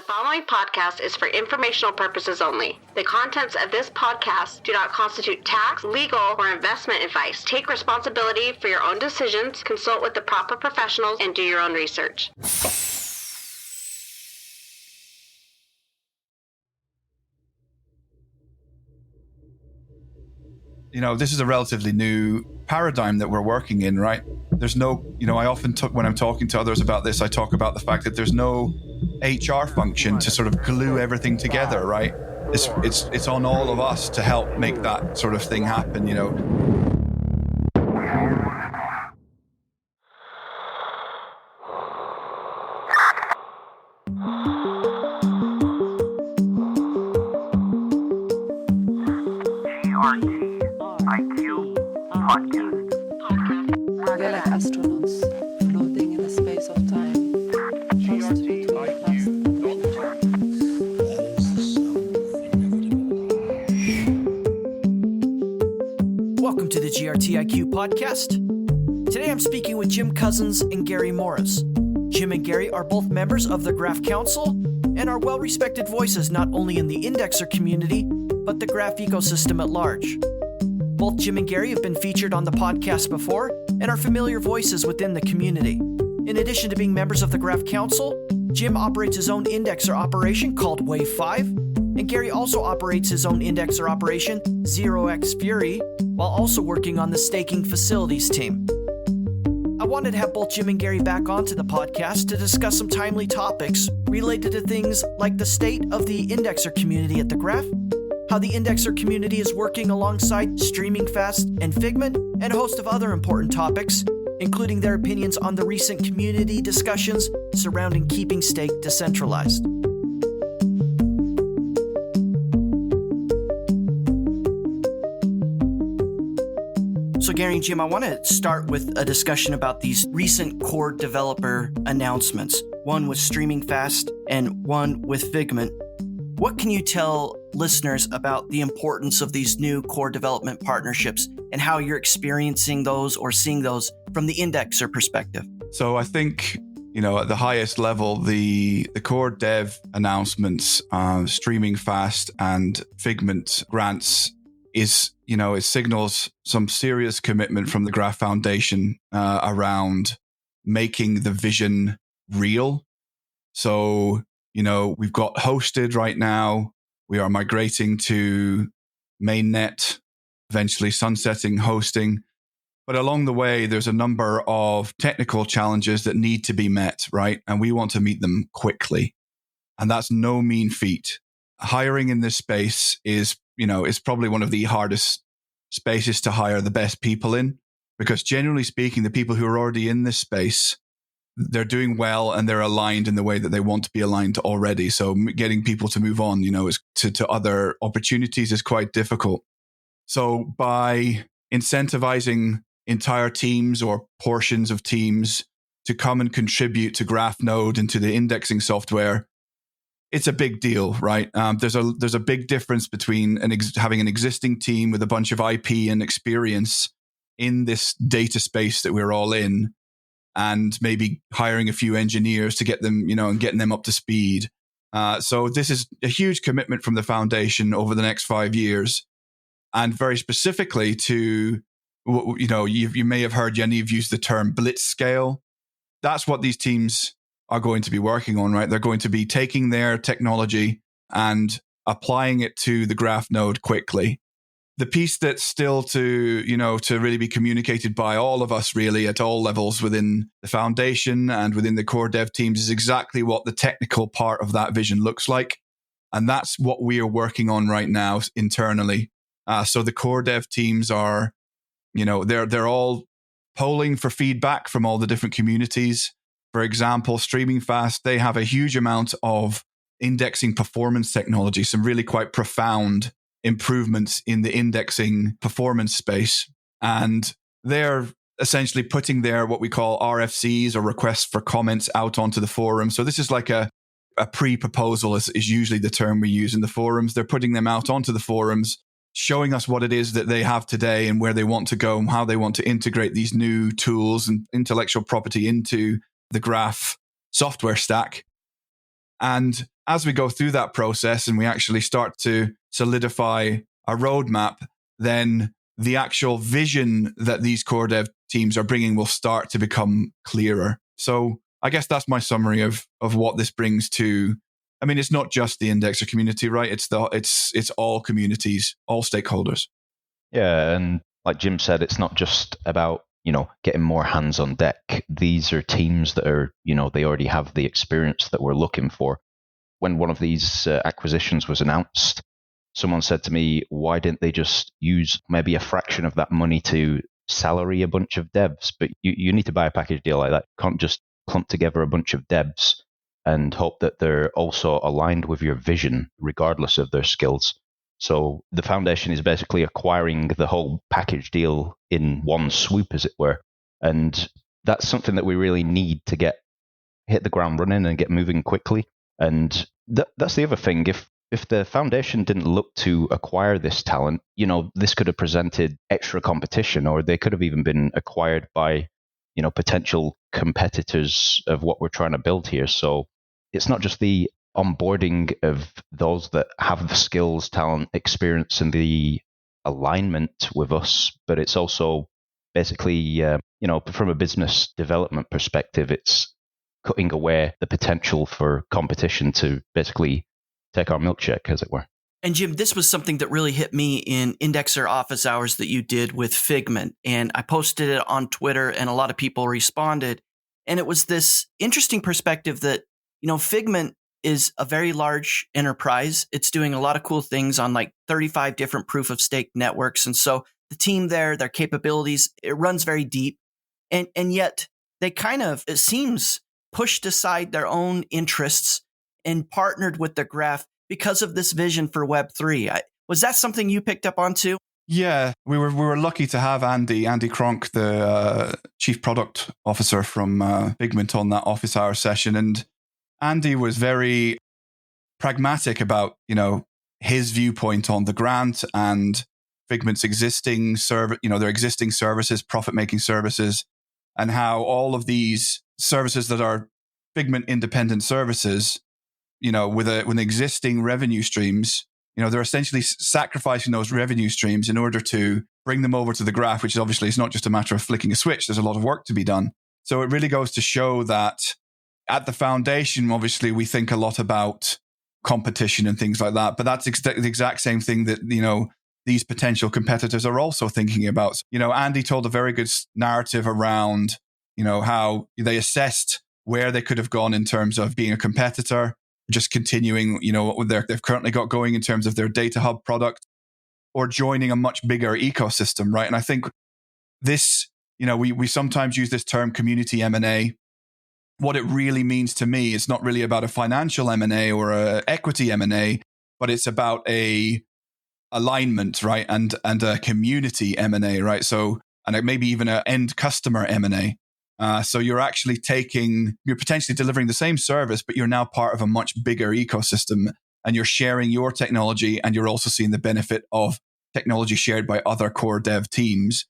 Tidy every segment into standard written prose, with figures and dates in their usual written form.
following podcast is for informational purposes only. The contents of this podcast do not constitute tax, legal, or investment advice. Take responsibility for your own decisions, consult with the proper professionals, and do your own research. This is a relatively new paradigm that we're working in, right? There's no, I often when I'm talking to others about this, I talk about the fact that there's no HR function to sort of glue everything together, right? It's on all of us to help make that sort of thing happen, GRTiQ podcast. We're like astronauts floating in the space of time. Welcome to the GRTiQ podcast. Today I'm speaking with Jim Cousins and Gary Morris. Jim and Gary are both members of the Graph Council and are well-respected voices not only in the indexer community, but the graph ecosystem at large. Both Jim and Gary have been featured on the podcast before and are familiar voices within the community. In addition to being members of the Graph Council, Jim operates his own indexer operation called WaveFive, and Gary also operates his own indexer operation, 0xFury, while also working on the staking facilities team. I wanted to have both Jim and Gary back onto the podcast to discuss some timely topics related to things like the state of the indexer community at the Graph, how the indexer community is working alongside StreamingFast and Figment, and a host of other important topics, including their opinions on the recent community discussions surrounding keeping stake decentralized. So Gary and Jim, I want to start with a discussion about these recent core developer announcements, one with StreamingFast and one with Figment. What can you tell listeners about the importance of these new core development partnerships and how you're experiencing those or seeing those from the indexer perspective? So I think, at the highest level, the core dev announcements, StreamingFast and Figment grants it signals some serious commitment from the Graph Foundation around making the vision real. So, we've got hosted right now. We are migrating to mainnet, eventually sunsetting hosting. But along the way, there's a number of technical challenges that need to be met, right? And we want to meet them quickly. And that's no mean feat. Hiring in this space is probably one of the hardest spaces to hire the best people in, because generally speaking, the people who are already in this space, they're doing well and they're aligned in the way that they want to be aligned already. So getting people to move on, to other opportunities is quite difficult. So by incentivizing entire teams or portions of teams to come and contribute to GraphNode and to the indexing software, it's a big deal, right? There's a big difference between having an existing team with a bunch of IP and experience in this data space that we're all in, and maybe hiring a few engineers to get them, and getting them up to speed. So this is a huge commitment from the foundation over the next 5 years, and very specifically to, you may have heard Yaniv use the term blitzscale. That's what these teams are going to be working on, right? They're going to be taking their technology and applying it to the graph node quickly. The piece that's still to really be communicated by all of us really at all levels within the foundation and within the core dev teams is exactly what the technical part of that vision looks like. And that's what we are working on right now internally. So the core dev teams are, they're all polling for feedback from all the different communities. For example, StreamingFast, they have a huge amount of indexing performance technology, some really quite profound improvements in the indexing performance space. And they're essentially putting their what we call RFCs or requests for comments out onto the forum. So this is like a pre-proposal is usually the term we use in the forums. They're putting them out onto the forums, showing us what it is that they have today and where they want to go and how they want to integrate these new tools and intellectual property into the graph software stack. And as we go through that process and we actually start to solidify a roadmap, then the actual vision that these core dev teams are bringing will start to become clearer. So I guess that's my summary of what this brings to. I mean, it's not just the indexer community, right? It's all communities, all stakeholders. Yeah, and like Jim said, it's not just about, getting more hands on deck. These are teams that are, they already have the experience that we're looking for. When one of these acquisitions was announced, someone said to me, why didn't they just use maybe a fraction of that money to salary a bunch of devs? But you need to buy a package deal like that. You can't just clump together a bunch of devs and hope that they're also aligned with your vision, regardless of their skills. So the foundation is basically acquiring the whole package deal in one swoop, as it were. And that's something that we really need to hit the ground running and get moving quickly. And that's the other thing. If the foundation didn't look to acquire this talent, this could have presented extra competition, or they could have even been acquired by, potential competitors of what we're trying to build here. So it's not just the onboarding of those that have the skills, talent, experience, and the alignment with us, but it's also basically, from a business development perspective, it's cutting away the potential for competition to basically take our milkshake, as it were. And Jim, this was something that really hit me in Indexer office hours that you did with Figment. And I posted it on Twitter and a lot of people responded. And it was this interesting perspective that, Figment is a very large enterprise. It's doing a lot of cool things on like 35 different proof of stake networks. And so the team there, their capabilities, it runs very deep. And yet they kind of, it seems, pushed aside their own interests and partnered with the graph because of this vision for Web3. Was that something you picked up on too? Yeah, we were lucky to have Andy Cronk, the chief product officer from Figment, on that office hour session. And Andy was very pragmatic about, his viewpoint on the grant and Figment's existing their existing services, profit-making services, and how all of these services that are Figment independent services, with existing revenue streams, they're essentially sacrificing those revenue streams in order to bring them over to the graph, which obviously is not just a matter of flicking a switch. There's a lot of work to be done. So it really goes to show that at the foundation, obviously, we think a lot about competition and things like that, but that's the exact same thing that, these potential competitors are also thinking about. Andy told a very good narrative around, how they assessed where they could have gone in terms of being a competitor, just continuing, what they've currently got going in terms of their data hub product, or joining a much bigger ecosystem, right? And I think this, we sometimes use this term community M&A. What it really means to me is not really about a financial M&A or a equity M&A, but it's about a alignment, right? And a community M&A, right? So, and maybe even an end customer M&A. So you're potentially delivering the same service, but you're now part of a much bigger ecosystem, and you're sharing your technology, and you're also seeing the benefit of technology shared by other core dev teams.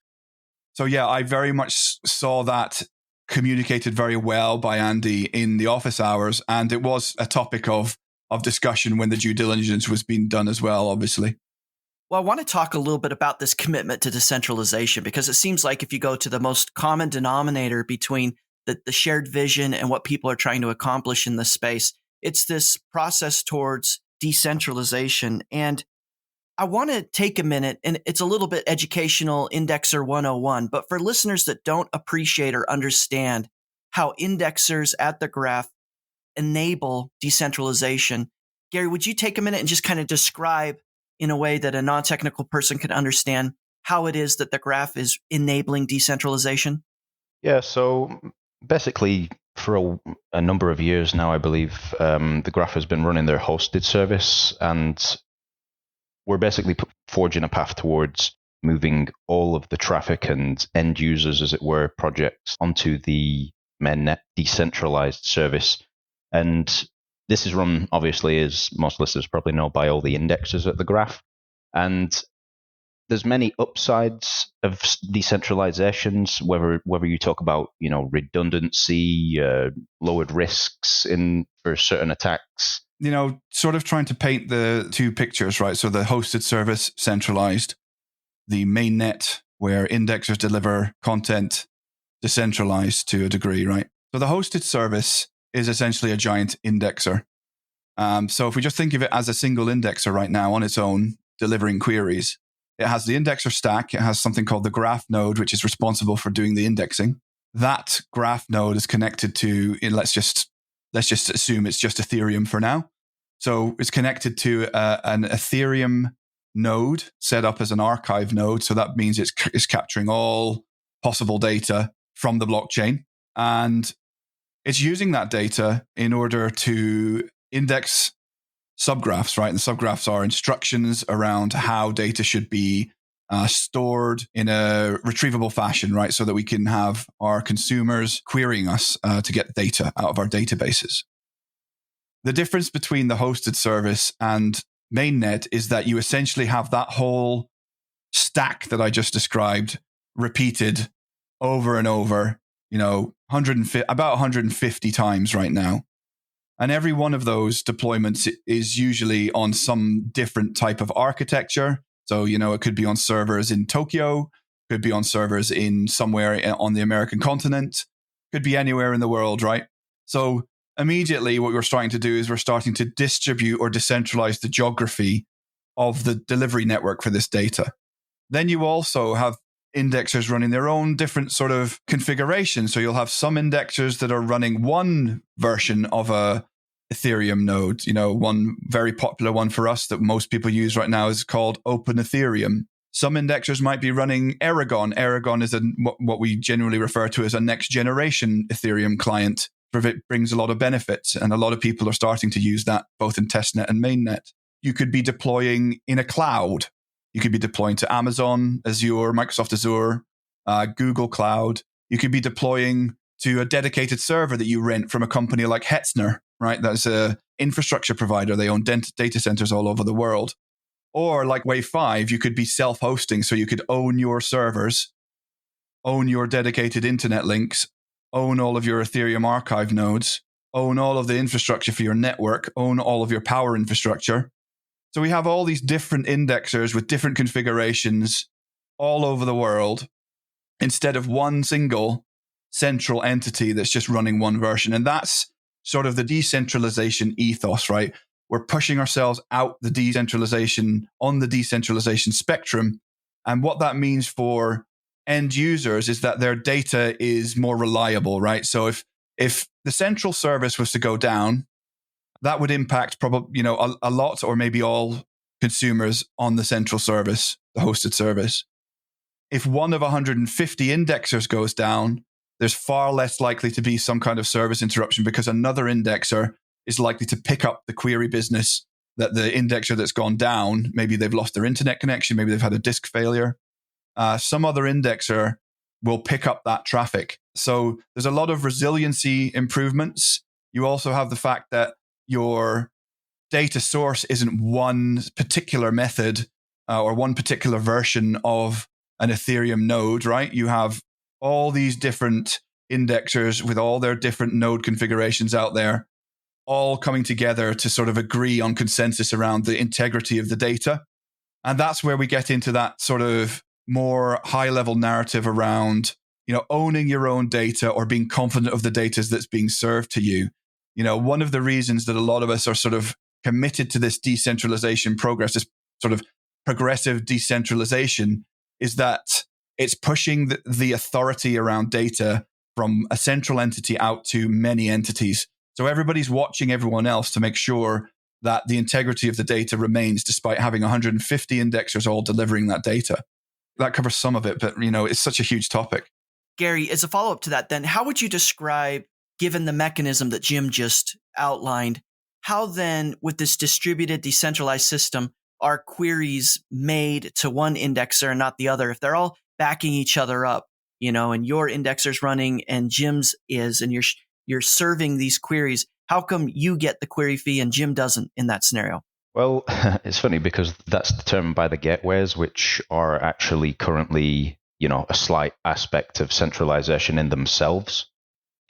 So yeah, I very much saw that communicated very well by Andy in the office hours, and it was a topic of discussion when the due diligence was being done as well, obviously. Well, I want to talk a little bit about this commitment to decentralization, because it seems like if you go to the most common denominator between the shared vision and what people are trying to accomplish in this space, it's this process towards decentralization. And I want to take a minute, and it's a little bit educational, Indexer 101, but for listeners that don't appreciate or understand how indexers at the graph enable decentralization, Gary, would you take a minute and just kind of describe in a way that a non-technical person can understand how it is that the graph is enabling decentralization? Yeah, so basically for a number of years now, I believe, the graph has been running their hosted service, and we're basically forging a path towards moving all of the traffic and end users, as it were, projects onto the mainnet decentralized service. And this is run, obviously, as most listeners probably know, by all the indexers at the graph. And there's many upsides of decentralizations, whether you talk about, redundancy, lowered risks for certain attacks, sort of trying to paint the two pictures, right? So the hosted service, centralized, the mainnet, where indexers deliver content, decentralized to a degree, right? So the hosted service is essentially a giant indexer. So if we just think of it as a single indexer right now on its own, delivering queries, it has the indexer stack. It has something called the graph node, which is responsible for doing the indexing. That graph node is connected to, let's just assume it's just Ethereum for now. So it's connected to an Ethereum node set up as an archive node. So that means it's capturing all possible data from the blockchain. And it's using that data in order to index subgraphs, right? And subgraphs are instructions around how data should be stored in a retrievable fashion, right? So that we can have our consumers querying us to get data out of our databases. The difference between the hosted service and mainnet is that you essentially have that whole stack that I just described repeated over and over, about 150 times right now. And every one of those deployments is usually on some different type of architecture. So, it could be on servers in Tokyo, could be on servers in somewhere on the American continent, could be anywhere in the world, right? So immediately what we're starting to do is we're starting to distribute or decentralize the geography of the delivery network for this data. Then you also have indexers running their own different sort of configuration. So you'll have some indexers that are running one version of a Ethereum node. One very popular one for us that most people use right now is called Open Ethereum. Some indexers might be running Aragon. Aragon is what we generally refer to as a next generation Ethereum client. It brings a lot of benefits, and a lot of people are starting to use that both in testnet and mainnet. You could be deploying in a cloud. You could be deploying to Amazon, Azure, Microsoft Azure, Google Cloud. You could be deploying to a dedicated server that you rent from a company like Hetzner, right? That's an infrastructure provider. They own data centers all over the world. Or like WaveFive, you could be self-hosting. So you could own your servers, own your dedicated internet links, own all of your Ethereum archive nodes, own all of the infrastructure for your network, own all of your power infrastructure. So we have all these different indexers with different configurations all over the world instead of one single central entity that's just running one version. And that's sort of the decentralization ethos, right? We're pushing ourselves out the decentralization on the decentralization spectrum. And what that means for end users is that their data is more reliable, right? So if the central service was to go down, that would impact probably, a lot or maybe all consumers on the central service, the hosted service. If one of 150 indexers goes down, there's far less likely to be some kind of service interruption because another indexer is likely to pick up the query business that the indexer that's gone down, maybe they've lost their internet connection, maybe they've had a disk failure. Some other indexer will pick up that traffic. So there's a lot of resiliency improvements. You also have the fact that your data source isn't one particular method or one particular version of an Ethereum node, right? You have all these different indexers with all their different node configurations out there, all coming together to sort of agree on consensus around the integrity of the data. And that's where we get into that sort of more high-level narrative around, owning your own data or being confident of the data that's being served to you. One of the reasons that a lot of us are sort of committed to this decentralization progress, this sort of progressive decentralization, is that it's pushing the authority around data from a central entity out to many entities. So everybody's watching everyone else to make sure that the integrity of the data remains despite having 150 indexers all delivering that data. That covers some of it, but it's such a huge topic. Gary, as a follow-up to that, then, how would you describe, given the mechanism that Jim just outlined, how then, with this distributed, decentralized system, are queries made to one indexer and not the other? If they're all backing each other up, and your indexer's running and Jim's is, and you're serving these queries, how come you get the query fee and Jim doesn't in that scenario? Well, it's funny because that's determined by the gateways, which are actually currently, a slight aspect of centralization in themselves.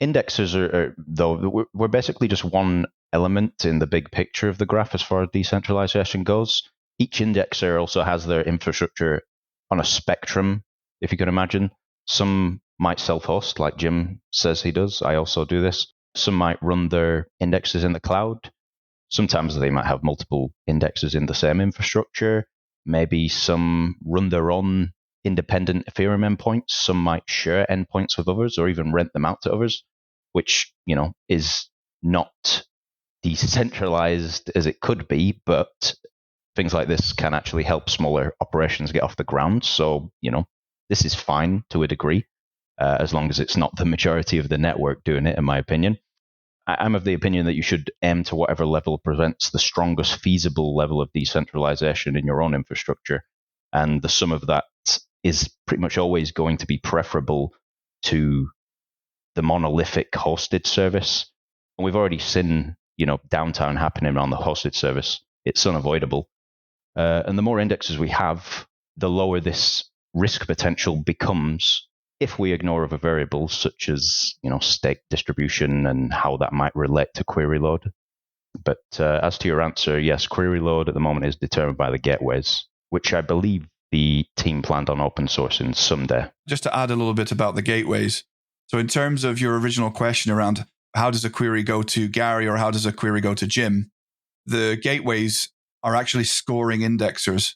Indexers are though, we're basically just one element in the big picture of the graph as far as decentralization goes. Each indexer also has their infrastructure on a spectrum, if you can imagine. Some might self-host, like Jim says he does. I also do this. Some might run their indexes in the cloud. Sometimes they might have multiple indexes in the same infrastructure. Maybe some run their own independent Ethereum endpoints. Some might share endpoints with others or even rent them out to others, which, is not decentralized as it could be, but things like this can actually help smaller operations get off the ground. So, this is fine to a degree, as long as it's not the majority of the network doing it, in my opinion. I'm of the opinion that you should aim to whatever level presents the strongest feasible level of decentralization in your own infrastructure. And the sum of that is pretty much always going to be preferable to the monolithic hosted service. And we've already seen, downtime happening on the hosted service. It's unavoidable. And the more indexes we have, the lower this risk potential becomes if we ignore other variables such as, stake distribution and how that might relate to query load. But as to your answer, yes, query load at the moment is determined by the gateways, which I believe the team planned on open sourcing someday. Just to add a little bit about the gateways. So in terms of your original question around how does a query go to Gary or how does a query go to Jim, the gateways are actually scoring indexers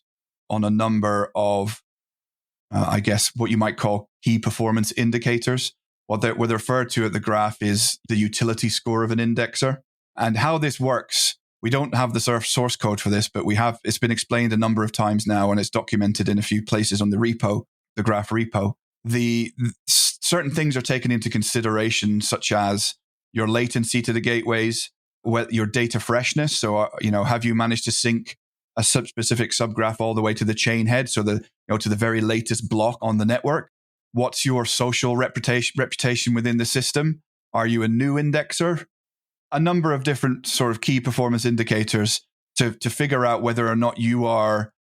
on a number of, what you might call key performance indicators. What they're referred to at the graph is the utility score of an indexer. And how this works, we don't have the source code for this, but it's been explained a number of times now, and it's documented in a few places on the repo, the graph repo. Certain things are taken into consideration, such as your latency to the gateways, your data freshness. So, have you managed to sync a specific subgraph all the way to the chain head, so to the very latest block on the network? What's your social reputation within the system? Are you a new indexer? A number of different sort of key performance indicators to figure out whether or not you are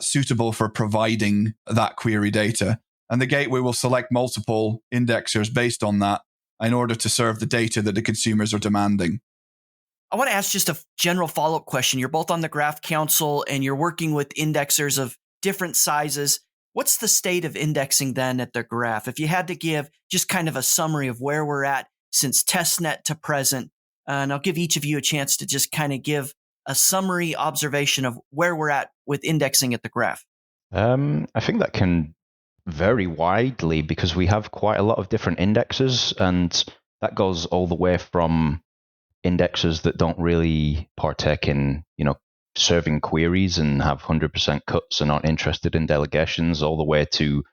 suitable for providing that query data. And the gateway will select multiple indexers based on that in order to serve the data that the consumers are demanding. I want to ask just a general follow-up question. You're both on the Graph Council and you're working with indexers of different sizes. What's the state of indexing then at the graph? If you had to give just kind of a summary of where we're at since testnet to present, and I'll give each of you a chance to just kind of give a summary observation of where we're at with indexing at the graph. I think that can vary widely because we have quite a lot of different indexes, and that goes all the way from indexes that don't really partake in, serving queries and have 100% cuts and aren't interested in delegations, all the way to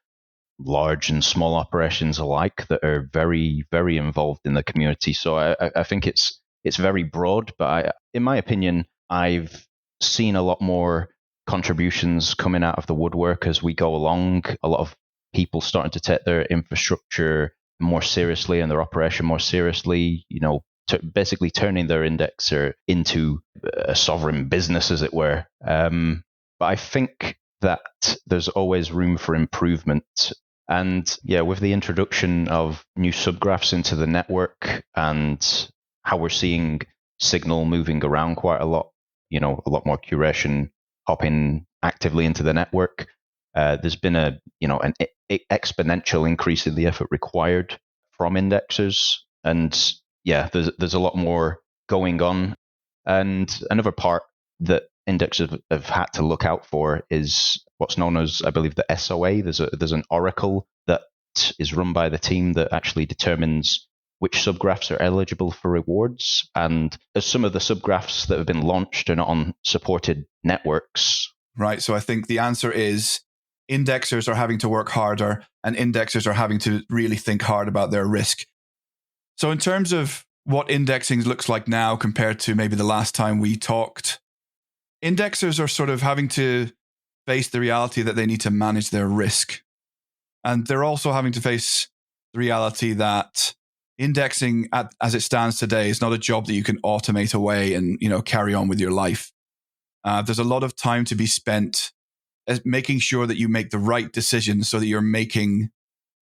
large and small operations alike that are very, very involved in the community. So I think it's very broad, but in my opinion, I've seen a lot more contributions coming out of the woodwork as we go along. A lot of people starting to take their infrastructure more seriously and their operation more seriously, basically turning their indexer into a sovereign business, as it were. But I think that there's always room for improvement. And with the introduction of new subgraphs into the network and how we're seeing signal moving around quite a lot, a lot more curation hopping actively into the network, there's been an exponential increase in the effort required from indexers. And there's a lot more going on. And another part that indexers have had to look out for is what's known as, I believe, the SOA. There's an oracle that is run by the team that actually determines which subgraphs are eligible for rewards. And as some of the subgraphs that have been launched are not on supported networks. Right. So I think the answer is indexers are having to work harder and indexers are having to really think hard about their risk. So in terms of what indexing looks like now compared to maybe the last time we talked, indexers are sort of having to face the reality that they need to manage their risk. And they're also having to face the reality that indexing as it stands today is not a job that you can automate away and, carry on with your life. There's a lot of time to be spent making sure that you make the right decisions so that you're making,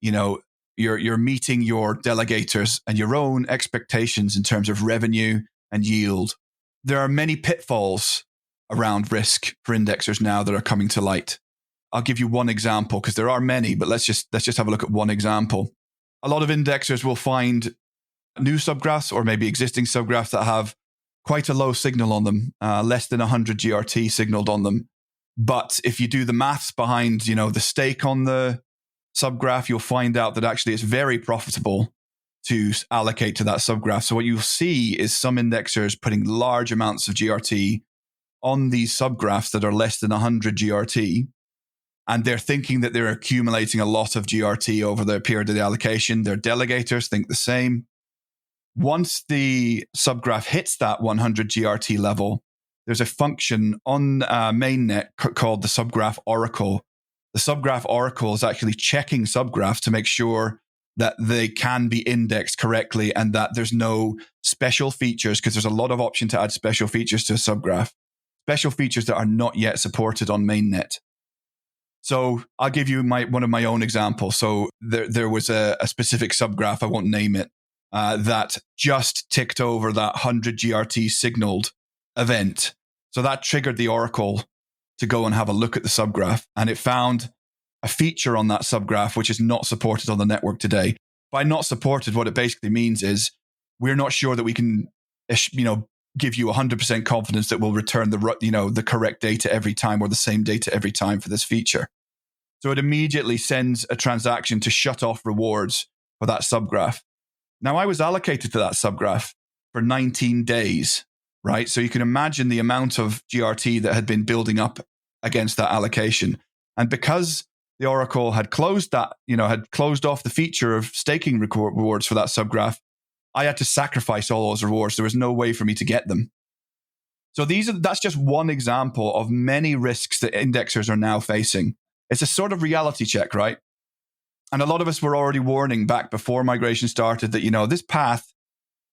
you're meeting your delegators and your own expectations in terms of revenue and yield. There are many pitfalls around risk for indexers now that are coming to light. I'll give you one example because there are many, but let's just have a look at one example. A lot of indexers will find new subgraphs or maybe existing subgraphs that have quite a low signal on them, less than 100 GRT signaled on them. But if you do the maths behind, the stake on the subgraph, you'll find out that actually it's very profitable to allocate to that subgraph. So what you'll see is some indexers putting large amounts of GRT on these subgraphs that are less than 100 GRT. And they're thinking that they're accumulating a lot of GRT over the period of the allocation. Their delegators think the same. Once the subgraph hits that 100 GRT level, there's a function on mainnet called the subgraph oracle. The subgraph oracle is actually checking subgraphs to make sure that they can be indexed correctly and that there's no special features, because there's a lot of option to add special features to a subgraph, special features that are not yet supported on mainnet. So I'll give you one of my own examples. So there was a specific subgraph, I won't name it, that just ticked over that 100 GRT signaled event. So that triggered the oracle to go and have a look at the subgraph. And it found a feature on that subgraph which is not supported on the network today. By not supported, what it basically means is we're not sure that we can, give you 100% confidence that we'll return the correct data every time or the same data every time for this feature. So it immediately sends a transaction to shut off rewards for that subgraph. Now, I was allocated to that subgraph for 19 days, right? So you can imagine the amount of GRT that had been building up against that allocation. And because the Oracle had closed that, had closed off the feature of staking rewards for that subgraph, I had to sacrifice all those rewards. There was no way for me to get them. So that's just one example of many risks that indexers are now facing. It's a sort of reality check, right? And a lot of us were already warning back before migration started that, this path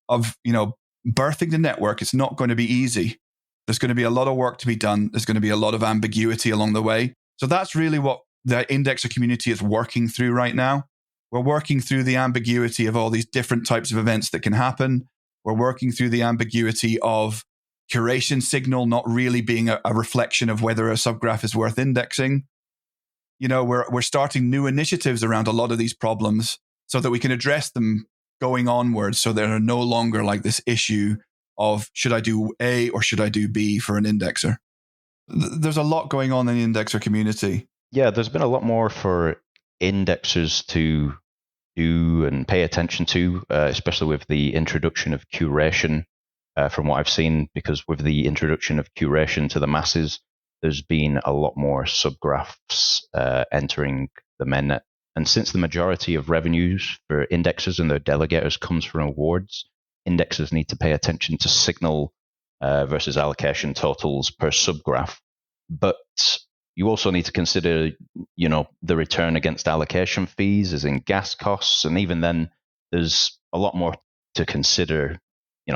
of, birthing the network, it's not going to be easy. There's going to be a lot of work to be done. There's going to be a lot of ambiguity along the way. So that's really what the indexer community is working through right now. We're working through the ambiguity of all these different types of events that can happen. We're working through the ambiguity of curation signal not really being a reflection of whether a subgraph is worth indexing. We're starting new initiatives around a lot of these problems so that we can address them going onwards, so they're no longer like this issue of should I do A or should I do B for an indexer. There's a lot going on in the indexer community. Yeah, there's been a lot more for indexers to do and pay attention to, especially with the introduction of curation, from what I've seen, because with the introduction of curation to the masses, there's been a lot more subgraphs entering the mainnet. And since the majority of revenues for indexers and their delegators comes from rewards, indexers need to pay attention to signal versus allocation totals per subgraph. But you also need to consider, the return against allocation fees, as in gas costs. And even then, there's a lot more to consider,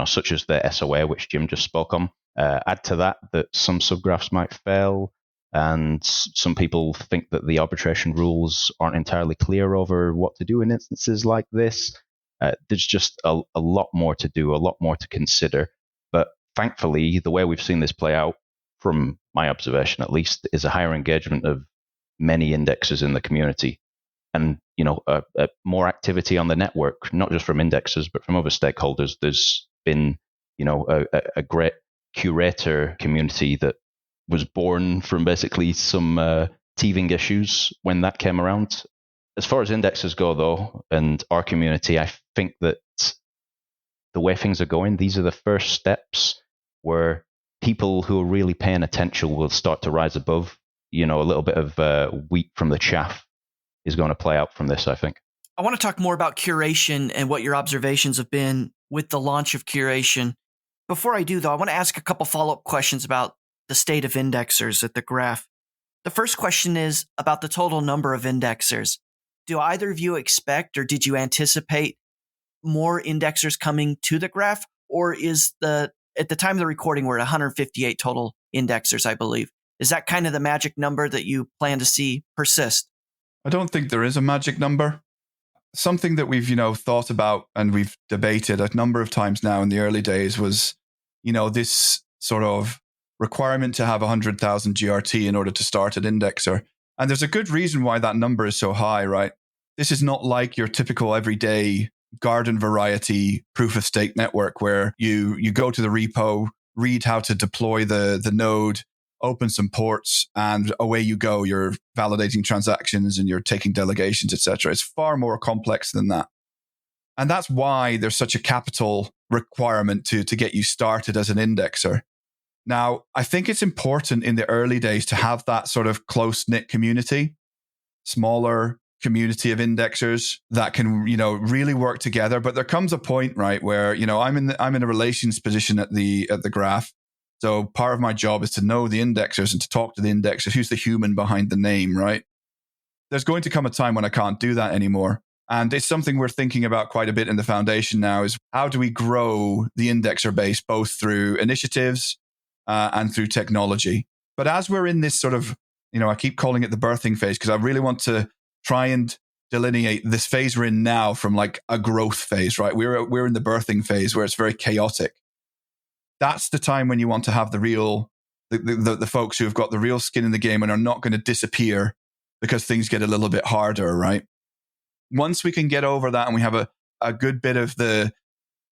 such as the SOA, which Jim just spoke on. Add to that some subgraphs might fail, and some people think that the arbitration rules aren't entirely clear over what to do in instances like this. There's just a lot more to do, a lot more to consider. But thankfully, the way we've seen this play out, from my observation at least, is a higher engagement of many indexers in the community. And, more activity on the network, not just from indexers, but from other stakeholders. There's been, a great curator community that was born from basically some teething issues when that came around. As far as indexers go, though, and our community, I think that the way things are going, these are the first steps where people who are really paying attention will start to rise above. A little bit of wheat from the chaff is going to play out from this, I think. I want to talk more about curation and what your observations have been with the launch of curation. Before I do, though, I want to ask a couple follow-up questions about the state of indexers at the graph. The first question is about the total number of indexers. Do either of you expect, or did you anticipate, more indexers coming to the graph? Or at the time of the recording, we're at 158 total indexers, I believe. Is that kind of the magic number that you plan to see persist? I don't think there is a magic number. Something that we've, thought about and we've debated a number of times now in the early days was this sort of requirement to have 100,000 GRT in order to start an indexer. And there's a good reason why that number is so high, right? This is not like your typical everyday garden variety proof of stake network where you go to the repo, read how to deploy the node, open some ports, and away you go. You're validating transactions and you're taking delegations, etc. It's far more complex than that. And that's why there's such a capital requirement to get you started as an indexer. Now, I think it's important in the early days to have that sort of close-knit community, smaller community of indexers that can, really work together. But there comes a point, right, where, I'm in a relations position at the graph. So part of my job is to know the indexers and to talk to the indexers. Who's the human behind the name, right? There's going to come a time when I can't do that anymore. And it's something we're thinking about quite a bit in the foundation now is how do we grow the indexer base, both through initiatives and through technology. But as we're in this sort of, I keep calling it the birthing phase because I really want to try and delineate this phase we're in now from like a growth phase, right? We're in the birthing phase where it's very chaotic. That's the time when you want to have the folks who have got the real skin in the game and are not going to disappear because things get a little bit harder, right? Once we can get over that and we have a good bit of the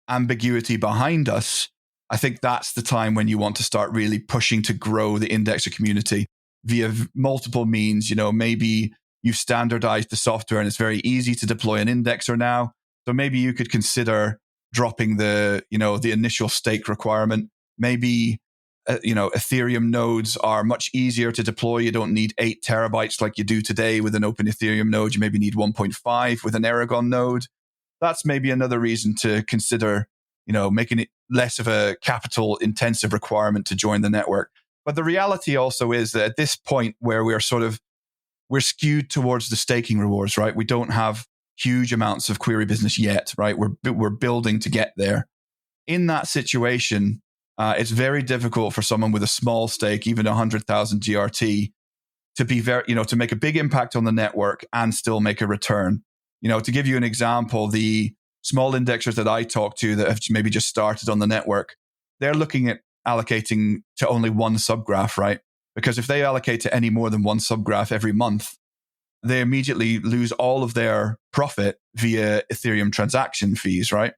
ambiguity behind us, I think that's the time when you want to start really pushing to grow the indexer community via multiple means. Maybe you've standardized the software and it's very easy to deploy an indexer now. So maybe you could consider dropping the initial stake requirement. Maybe, Ethereum nodes are much easier to deploy. You don't need 8 terabytes like you do today with an open Ethereum node. You maybe need 1.5 with an Aragon node. That's maybe another reason to consider making it less of a capital intensive requirement to join the network. But the reality also is that at this point where we're skewed towards the staking rewards, right? We don't have huge amounts of query business yet, right? We're building to get there. In that situation, it's very difficult for someone with a small stake, even 100,000 GRT, to be to make a big impact on the network and still make a return. To give you an example, the small indexers that I talk to that have maybe just started on the network, they're looking at allocating to only one subgraph, right? Because if they allocate to any more than one subgraph every month, they immediately lose all of their profit via Ethereum transaction fees, right?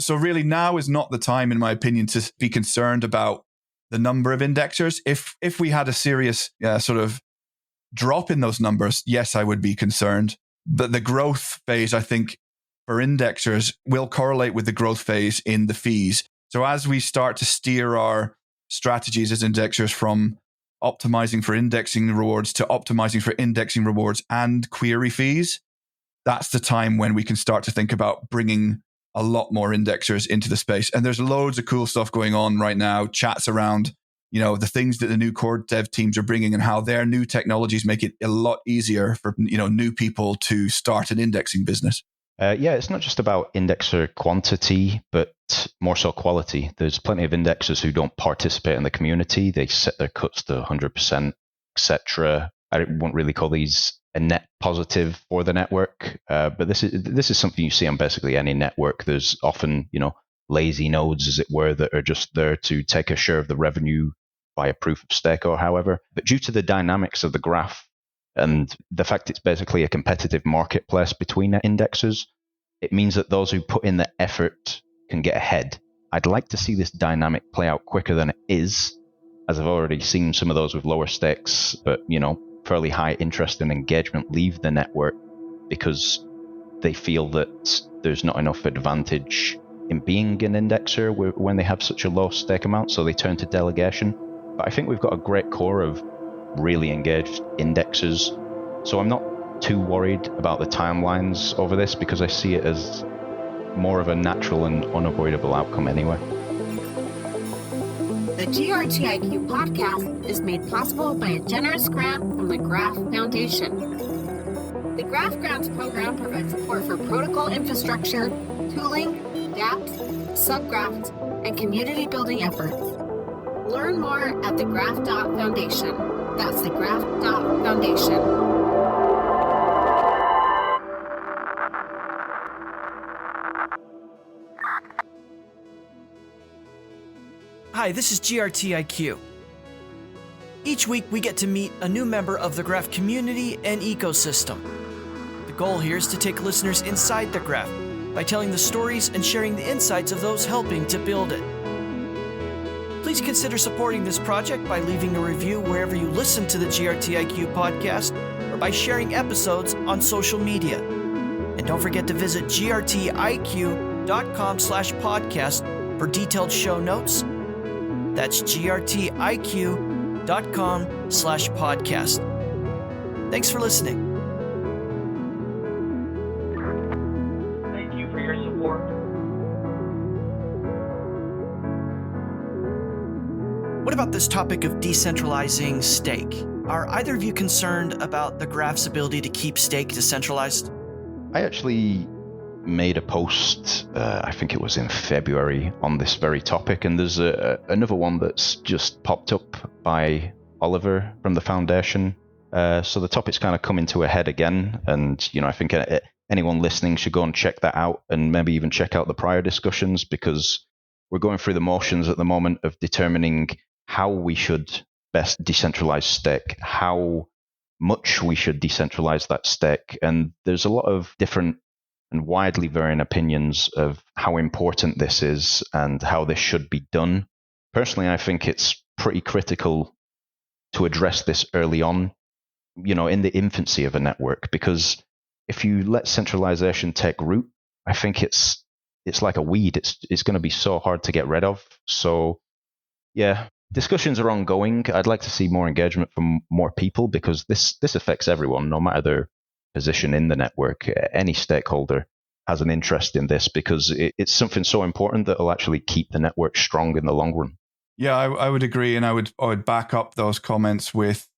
So really now is not the time, in my opinion, to be concerned about the number of indexers. If we had a serious sort of drop in those numbers, yes, I would be concerned. But the growth phase, I think, for indexers will correlate with the growth phase in the fees. So as we start to steer our strategies as indexers from optimizing for indexing rewards to optimizing for indexing rewards and query fees, that's the time when we can start to think about bringing a lot more indexers into the space. And there's loads of cool stuff going on right now, chats around, the things that the new core dev teams are bringing and how their new technologies make it a lot easier for, new people to start an indexing business. It's not just about indexer quantity, but more so quality. There's plenty of indexers who don't participate in the community. They set their cuts to 100%, etc. I won't really call these a net positive for the network, but this is something you see on basically any network. There's often, lazy nodes, as it were, that are just there to take a share of the revenue via proof of stake or however. But due to the dynamics of the graph, and the fact it's basically a competitive marketplace between indexers, it means that those who put in the effort can get ahead. I'd like to see this dynamic play out quicker than it is, as I've already seen some of those with lower stakes, but, fairly high interest and engagement leave the network because they feel that there's not enough advantage in being an indexer when they have such a low stake amount, so they turn to delegation. But I think we've got a great core of really engaged indexers. So I'm not too worried about the timelines over this because I see it as more of a natural and unavoidable outcome anyway. The GRTiQ podcast is made possible by a generous grant from the Graph Foundation. The Graph Grants program provides support for protocol infrastructure, tooling, dApps, subgraphs, and community building efforts. Learn more at thegraph.foundation. That's thegraph.foundation. Hi, this is GRTiQ. Each week we get to meet a new member of the Graph community and ecosystem. The goal here is to take listeners inside the Graph by telling the stories and sharing the insights of those helping to build it. Please consider supporting this project by leaving a review wherever you listen to the GRTiQ podcast or by sharing episodes on social media. And don't forget to visit grtiq.com/podcast for detailed show notes. That's grtiq.com/podcast. Thanks for listening. Thank you for your support. What about this topic of decentralizing stake? Are either of you concerned about the Graph's ability to keep stake decentralized? I actually made a post, I think it was in February, on this very topic, and there's another one that's just popped up by Oliver from the foundation. So the topic's kind of coming to a head again, and I think anyone listening should go and check that out, and maybe even check out the prior discussions, because we're going through the motions at the moment of determining how we should best decentralize stake, how much we should decentralize that stake. And there's a lot of different and widely varying opinions of how important this is and how this should be done. Personally, I think it's pretty critical to address this early on, in the infancy of a network, because if you let centralization take root, I think it's like a weed. It's going to be so hard to get rid of. So yeah, discussions are ongoing. I'd like to see more engagement from more people, because this affects everyone, no matter their position in the network. Any stakeholder has an interest in this, because it's something so important that will actually keep the network strong in the long run. Yeah, I would agree, and I would back up those comments with,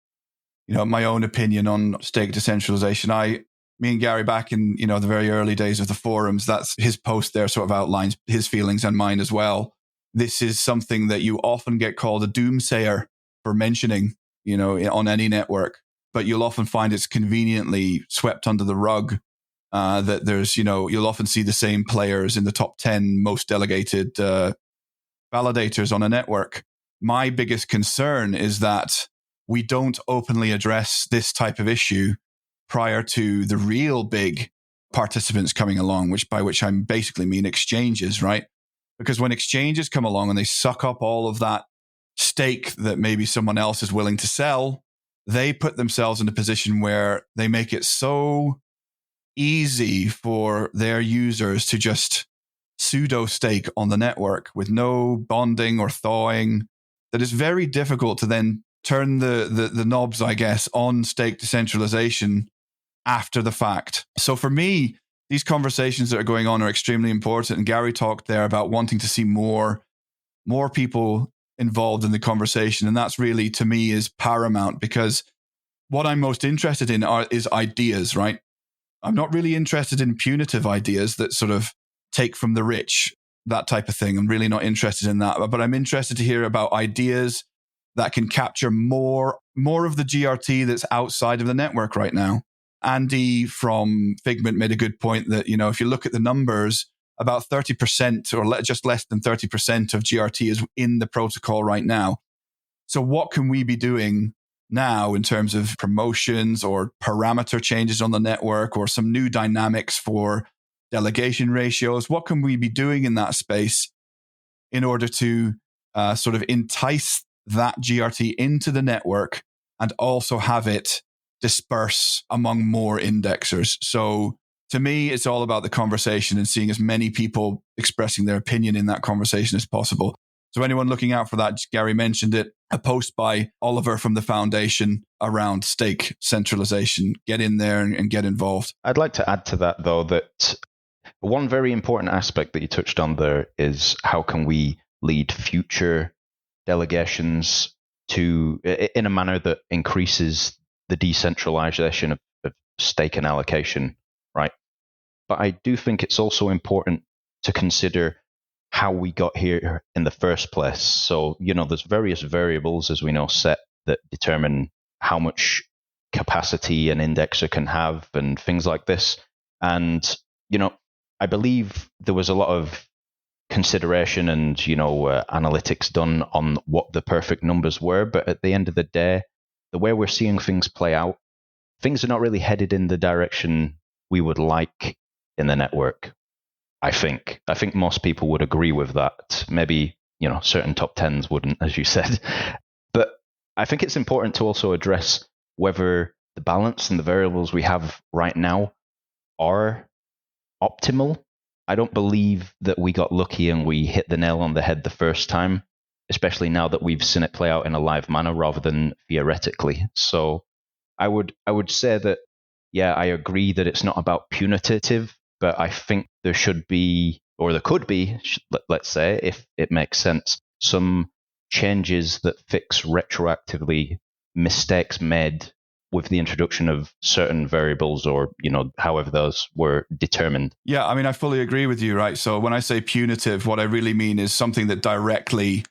my own opinion on stake decentralization. Me and Gary, back in the very early days of the forums, that's his post there sort of outlines his feelings and mine as well. This is something that you often get called a doomsayer for mentioning, on any network, but you'll often find it's conveniently swept under the rug. That there's, you'll often see the same players in the top 10 most delegated validators on a network. My biggest concern is that we don't openly address this type of issue prior to the real big participants coming along, by which I basically mean exchanges, right? Because when exchanges come along and they suck up all of that stake that maybe someone else is willing to sell, they put themselves in a position where they make it so easy for their users to just pseudo stake on the network with no bonding or thawing, that it's very difficult to then turn the knobs, I guess, on stake decentralization after the fact. So for me, these conversations that are going on are extremely important. And Gary talked there about wanting to see more people involved in the conversation. And that's really, to me, is paramount, because what I'm most interested in is ideas, right? I'm not really interested in punitive ideas that sort of take from the rich, that type of thing. I'm really not interested in that. But I'm interested to hear about ideas that can capture more of the GRT that's outside of the network right now. Andy from Figment made a good point that, if you look at the numbers, about 30% or just less than 30% of GRT is in the protocol right now. So what can we be doing now in terms of promotions or parameter changes on the network, or some new dynamics for delegation ratios? What can we be doing in that space in order to sort of entice that GRT into the network and also have it disperse among more indexers? So to me, it's all about the conversation and seeing as many people expressing their opinion in that conversation as possible. So anyone looking out for that, Gary mentioned it, a post by Oliver from the foundation around stake centralization. Get in there and get involved. I'd like to add to that, though, that one very important aspect that you touched on there is how can we lead future delegations in a manner that increases the decentralization of stake and allocation, right? But I do think it's also important to consider how we got here in the first place. So, there's various variables, as we know, set that determine how much capacity an indexer can have and things like this. And, I believe there was a lot of consideration and, analytics done on what the perfect numbers were. But at the end of the day, the way we're seeing things play out, things are not really headed in the direction we would like in the network. I think most people would agree with that. Maybe, certain top 10s wouldn't, as you said. But I think it's important to also address whether the balance and the variables we have right now are optimal. I don't believe that we got lucky and we hit the nail on the head the first time, especially now that we've seen it play out in a live manner rather than theoretically. So I would say that, yeah, I agree that it's not about punitive, but I think there should be, or there could be, let's say, if it makes sense, some changes that fix retroactively mistakes made with the introduction of certain variables or, however those were determined. Yeah, I mean, I fully agree with you, right? So when I say punitive, what I really mean is something that directly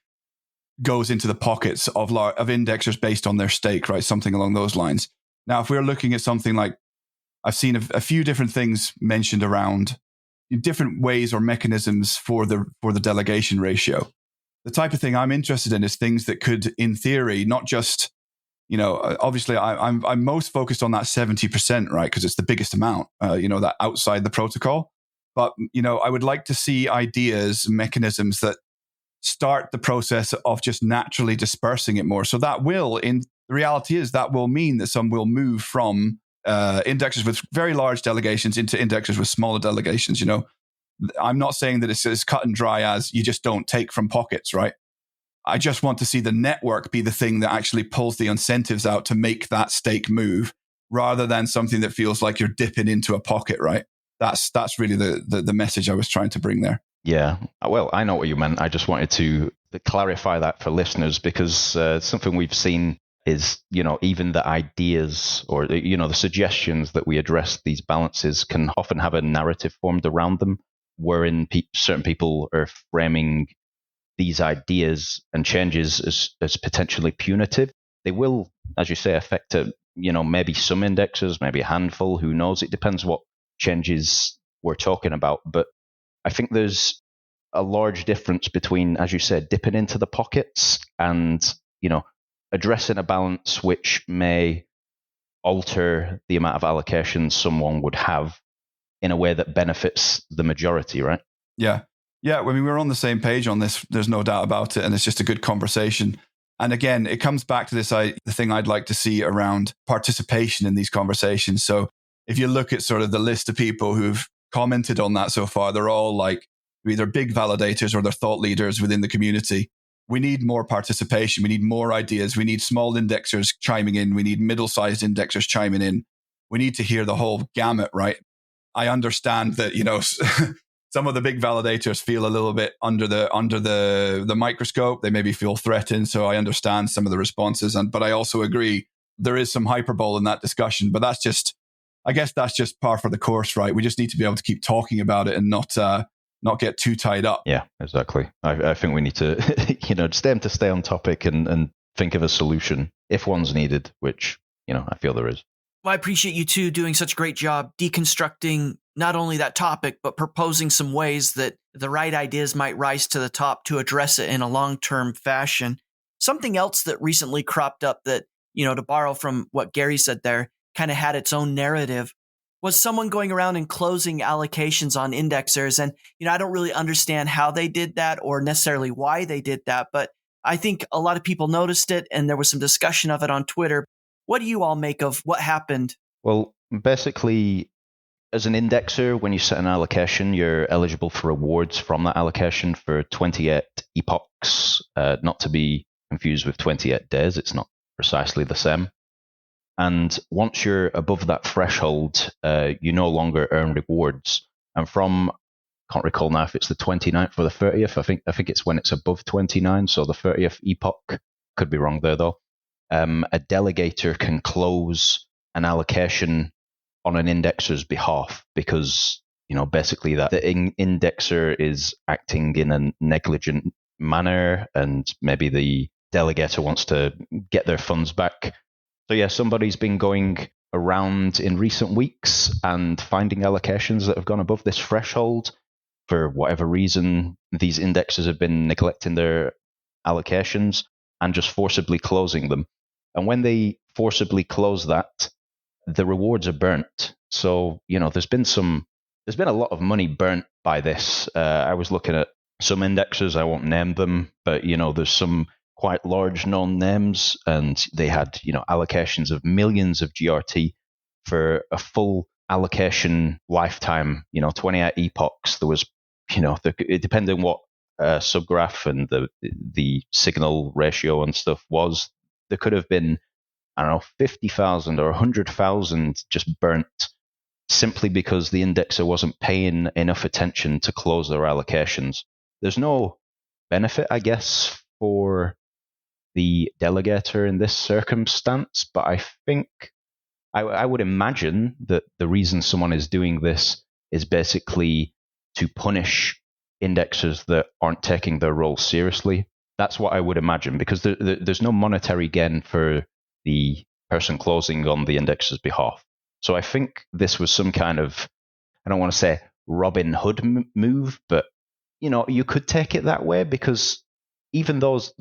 goes into the pockets of indexers based on their stake, right? Something along those lines. Now, if we're looking at something like, I've seen a few different things mentioned around different ways or mechanisms for the delegation ratio. The type of thing I'm interested in is things that could, in theory, not just, obviously I'm most focused on that 70%, right? Because it's the biggest amount, that outside the protocol. But, I would like to see ideas, mechanisms that start the process of just naturally dispersing it more. So that will, the reality is that will mean that some will move from indexers with very large delegations into indexers with smaller delegations. I'm not saying that it's as cut and dry as you just don't take from pockets, right? I just want to see the network be the thing that actually pulls the incentives out to make that stake move, rather than something that feels like you're dipping into a pocket, right? That's really the message I was trying to bring there. Yeah, well, I know what you meant. I just wanted to clarify that for listeners, because something we've seen is, even the ideas or, the suggestions that we address these balances can often have a narrative formed around them, wherein certain people are framing these ideas and changes as potentially punitive. They will, as you say, affect, maybe some indexers, maybe a handful, who knows? It depends what changes we're talking about. But I think there's a large difference between, as you said, dipping into the pockets and, addressing a balance which may alter the amount of allocations someone would have in a way that benefits the majority, right? Yeah. Yeah, I mean, we're on the same page on this. There's no doubt about it. And it's just a good conversation. And again, it comes back to this, the thing I'd like to see around participation in these conversations. So if you look at sort of the list of people who've commented on that so far, they're all like either big validators or they're thought leaders within the community. We need more participation. We need more ideas. We need small indexers chiming in. We need middle-sized indexers chiming in. We need to hear the whole gamut, right? I understand that, some of the big validators feel a little bit under the microscope. They maybe feel threatened. So I understand some of the responses. But I also agree there is some hyperbole in that discussion. But I guess that's just par for the course, right? We just need to be able to keep talking about it and not get too tied up. Yeah, exactly. I think we need to, just aim to stay on topic and think of a solution if one's needed, which, I feel there is. Well, I appreciate you two doing such a great job deconstructing not only that topic, but proposing some ways that the right ideas might rise to the top to address it in a long-term fashion. Something else that recently cropped up that, to borrow from what Gary said there, kind of had its own narrative, was someone going around and closing allocations on indexers. And, I don't really understand how they did that or necessarily why they did that, but I think a lot of people noticed it and there was some discussion of it on Twitter. What do you all make of what happened? Well, basically, as an indexer, when you set an allocation, you're eligible for rewards from that allocation for 28 epochs, not to be confused with 28 days. It's not precisely the same. And once you're above that threshold, you no longer earn rewards. And from, can't recall now if it's the 29th or the 30th. I think it's when it's above 29. So the 30th epoch, could be wrong there though. A delegator can close an allocation on an indexer's behalf because, basically that the indexer is acting in a negligent manner and maybe the delegator wants to get their funds back. So yeah, somebody's been going around in recent weeks and finding allocations that have gone above this threshold for whatever reason, these indexes have been neglecting their allocations and just forcibly closing them. And when they forcibly close that, the rewards are burnt. So, there's been a lot of money burnt by this. I was looking at some indexes, I won't name them, but, there's some quite large known names, and they had, allocations of millions of GRT for a full allocation lifetime, 28 epochs. There was, it depended on what subgraph and the signal ratio and stuff was. There could have been, 50,000 or 100,000 just burnt simply because the indexer wasn't paying enough attention to close their allocations. There's no benefit, I guess, for the delegator in this circumstance, but I think I would imagine that the reason someone is doing this is basically to punish indexers that aren't taking their role seriously. That's what I would imagine, because there's no monetary gain for the person closing on the indexer's behalf. So I think this was some kind of, I don't want to say Robin Hood move, but you could take it that way, because even those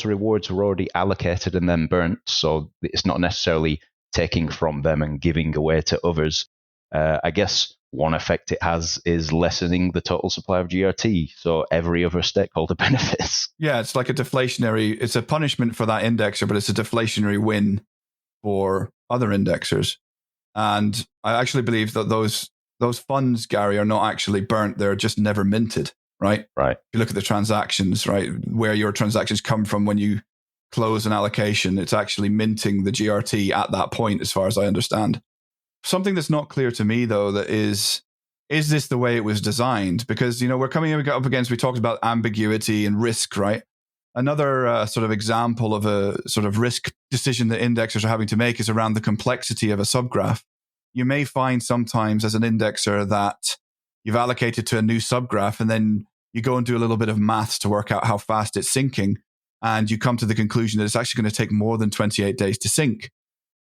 rewards were already allocated and then burnt, so it's not necessarily taking from them and giving away to others. I guess one effect it has is lessening the total supply of GRT, so every other stakeholder benefits. Yeah, it's like it's a punishment for that indexer, but it's a deflationary win for other indexers. And I actually believe that those funds, Gary, are not actually burnt. They're just never minted, right? Right. If you look at the transactions, right, where your transactions come from when you close an allocation, it's actually minting the GRT at that point, as far as I understand. Something that's not clear to me, though, that is this the way it was designed? Because, we're coming up against, we talked about ambiguity and risk, right? Another sort of example of a sort of risk decision that indexers are having to make is around the complexity of a subgraph. You may find sometimes as an indexer that you've allocated to a new subgraph, and then you go and do a little bit of maths to work out how fast it's syncing, and you come to the conclusion that it's actually going to take more than 28 days to sync.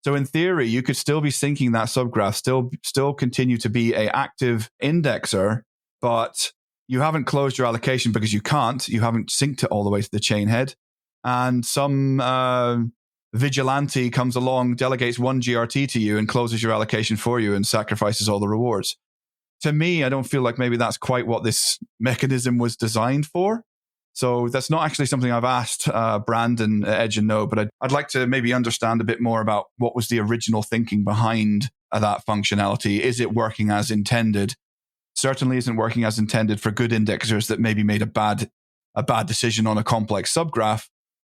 So in theory, you could still be syncing that subgraph, still continue to be an active indexer, but you haven't closed your allocation because you haven't synced it all the way to the chain head. And some vigilante comes along, delegates one GRT to you and closes your allocation for you and sacrifices all the rewards. To me, I don't feel like maybe that's quite what this mechanism was designed for. So that's not actually something I've asked Brandon at Edge and Node, but I'd like to maybe understand a bit more about what was the original thinking behind that functionality. Is it working as intended? Certainly isn't working as intended for good indexers that maybe made a bad decision on a complex subgraph.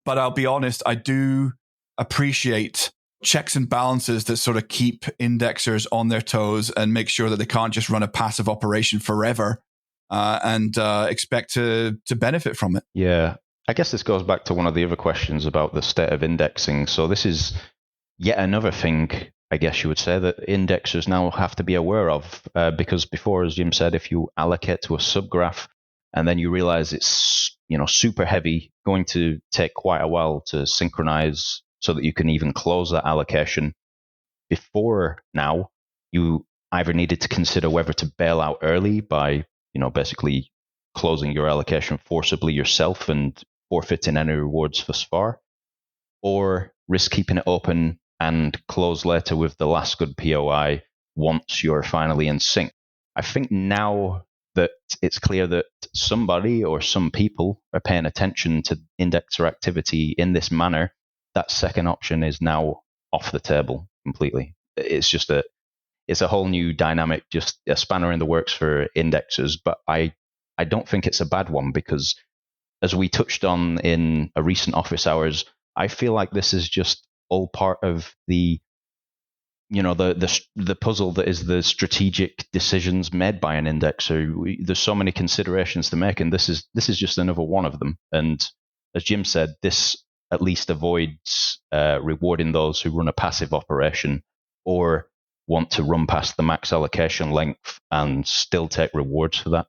But I'll be honest, I do appreciate checks and balances that sort of keep indexers on their toes and make sure that they can't just run a passive operation forever and expect to benefit from it. Yeah, I guess this goes back to one of the other questions about the state of indexing. So this is yet another thing, I guess you would say, that indexers now have to be aware of, because before, as Jim said, if you allocate to a subgraph and then you realize it's super heavy, going to take quite a while to synchronize so that you can even close that allocation. Before now, you either needed to consider whether to bail out early by basically closing your allocation forcibly yourself and forfeiting any rewards thus far, or risk keeping it open and close later with the last good POI once you're finally in sync. I think now that it's clear that somebody or some people are paying attention to indexer activity in this manner, that second option is now off the table completely. It's just it's a whole new dynamic, just a spanner in the works for indexers, but I don't think it's a bad one, because as we touched on in a recent office hours, I feel like this is just all part of the puzzle that is the strategic decisions made by an indexer. There's so many considerations to make, and this is just another one of them. And as Jim said, this at least avoids rewarding those who run a passive operation or want to run past the max allocation length and still take rewards for that.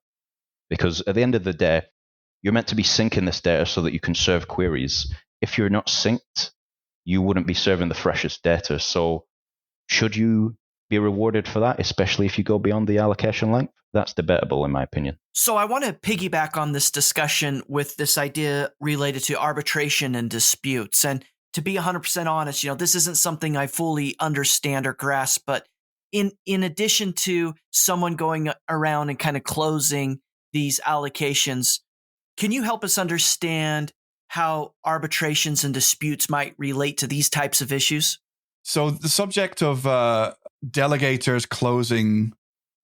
Because at the end of the day, you're meant to be syncing this data so that you can serve queries. If you're not synced, you wouldn't be serving the freshest data. So should you be rewarded for that, especially if you go beyond the allocation length? That's debatable, in my opinion. So I want to piggyback on this discussion with this idea related to arbitration and disputes. And to be 100% honest, this isn't something I fully understand or grasp, but in addition to someone going around and kind of closing these allocations, can you help us understand how arbitrations and disputes might relate to these types of issues? So the subject of delegators closing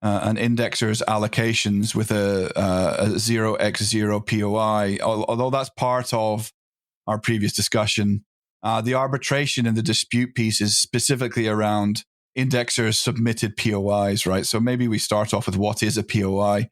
an indexer's allocations with a 0x0 POI, although that's part of our previous discussion, the arbitration and the dispute piece is specifically around indexers' submitted POIs, right? So maybe we start off with what is a POI.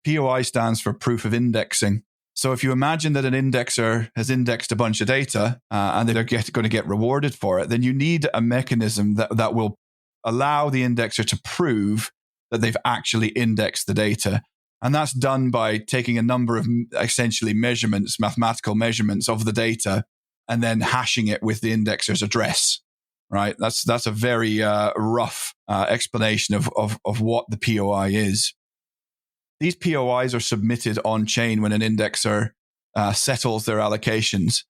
POI stands for proof of indexing. So if you imagine that an indexer has indexed a bunch of data and they're going to get rewarded for it, then you need a mechanism that will allow the indexer to prove that they've actually indexed the data. And that's done by taking a number of essentially measurements, mathematical measurements of the data, and then hashing it with the indexer's address, right? That's a very rough explanation of what the POI is. These POIs are submitted on chain when an indexer settles their allocations.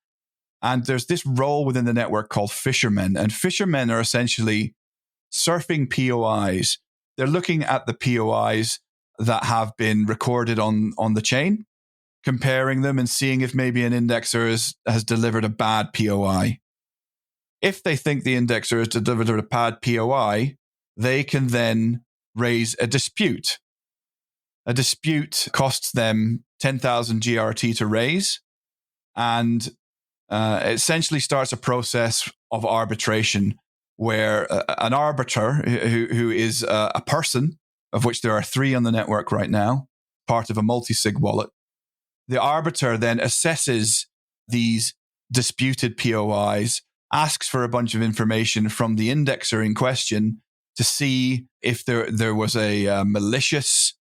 And there's this role within the network called fishermen. And fishermen are essentially surfing POIs. They're looking at the POIs that have been recorded on the chain, comparing them and seeing if maybe an indexer has delivered a bad POI. If they think the indexer has delivered a bad POI, they can then raise a dispute. A dispute costs them 10,000 GRT to raise, and essentially starts a process of arbitration where an arbiter who is a person, of which there are 3 on the network right now, part of a multi-sig wallet, the arbiter then assesses these disputed POIs, asks for a bunch of information from the indexer in question to see if there was a malicious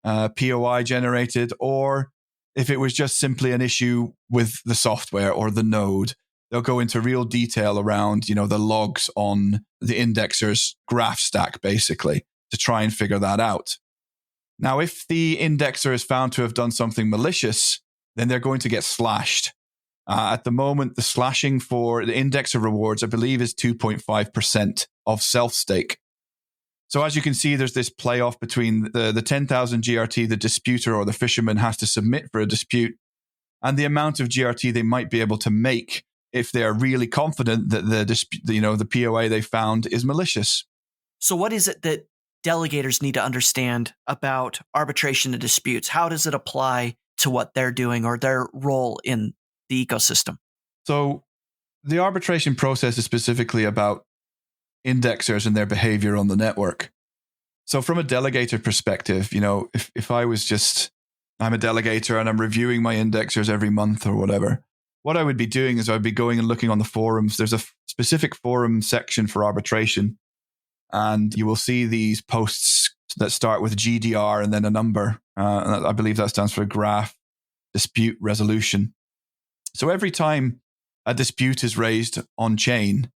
POI generated, or if it was just simply an issue with the software or the node. They'll go into real detail around, the logs on the indexer's graph stack, basically, to try and figure that out. Now, if the indexer is found to have done something malicious, then they're going to get slashed. At the moment, the slashing for the indexer rewards, I believe, is 2.5% of self-stake. So as you can see, there's this playoff between the 10,000 GRT the disputer or the fisherman has to submit for a dispute and the amount of GRT they might be able to make if they are really confident that the POA they found is malicious. So what is it that delegators need to understand about arbitration and disputes? How does it apply to what they're doing or their role in the ecosystem? So the arbitration process is specifically about indexers and their behavior on the network. So from a delegator perspective, if I was I'm a delegator and I'm reviewing my indexers every month or whatever, what I would be doing is I'd be going and looking on the forums. There's a specific forum section for arbitration, and you will see these posts that start with GDR and then a number. And I believe that stands for Graph Dispute Resolution. So every time a dispute is raised on chain,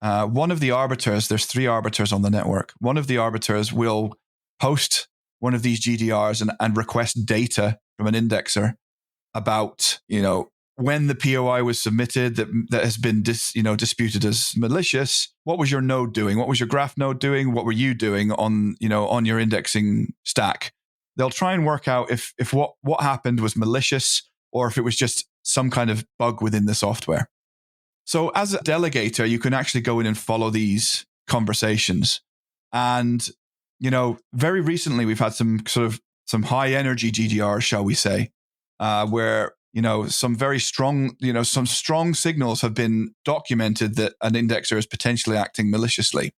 one of the arbiters, there's 3 arbiters on the network, one of the arbiters will post one of these GDRs and request data from an indexer about, when the POI was submitted that has been disputed as malicious. What was your node doing? What was your graph node doing? What were you doing on your indexing stack? They'll try and work out if what happened was malicious or if it was just some kind of bug within the software. So as a delegator, you can actually go in and follow these conversations. And, very recently we've had some high energy GDRs, shall we say, where, some very strong, some strong signals have been documented that an indexer is potentially acting maliciously.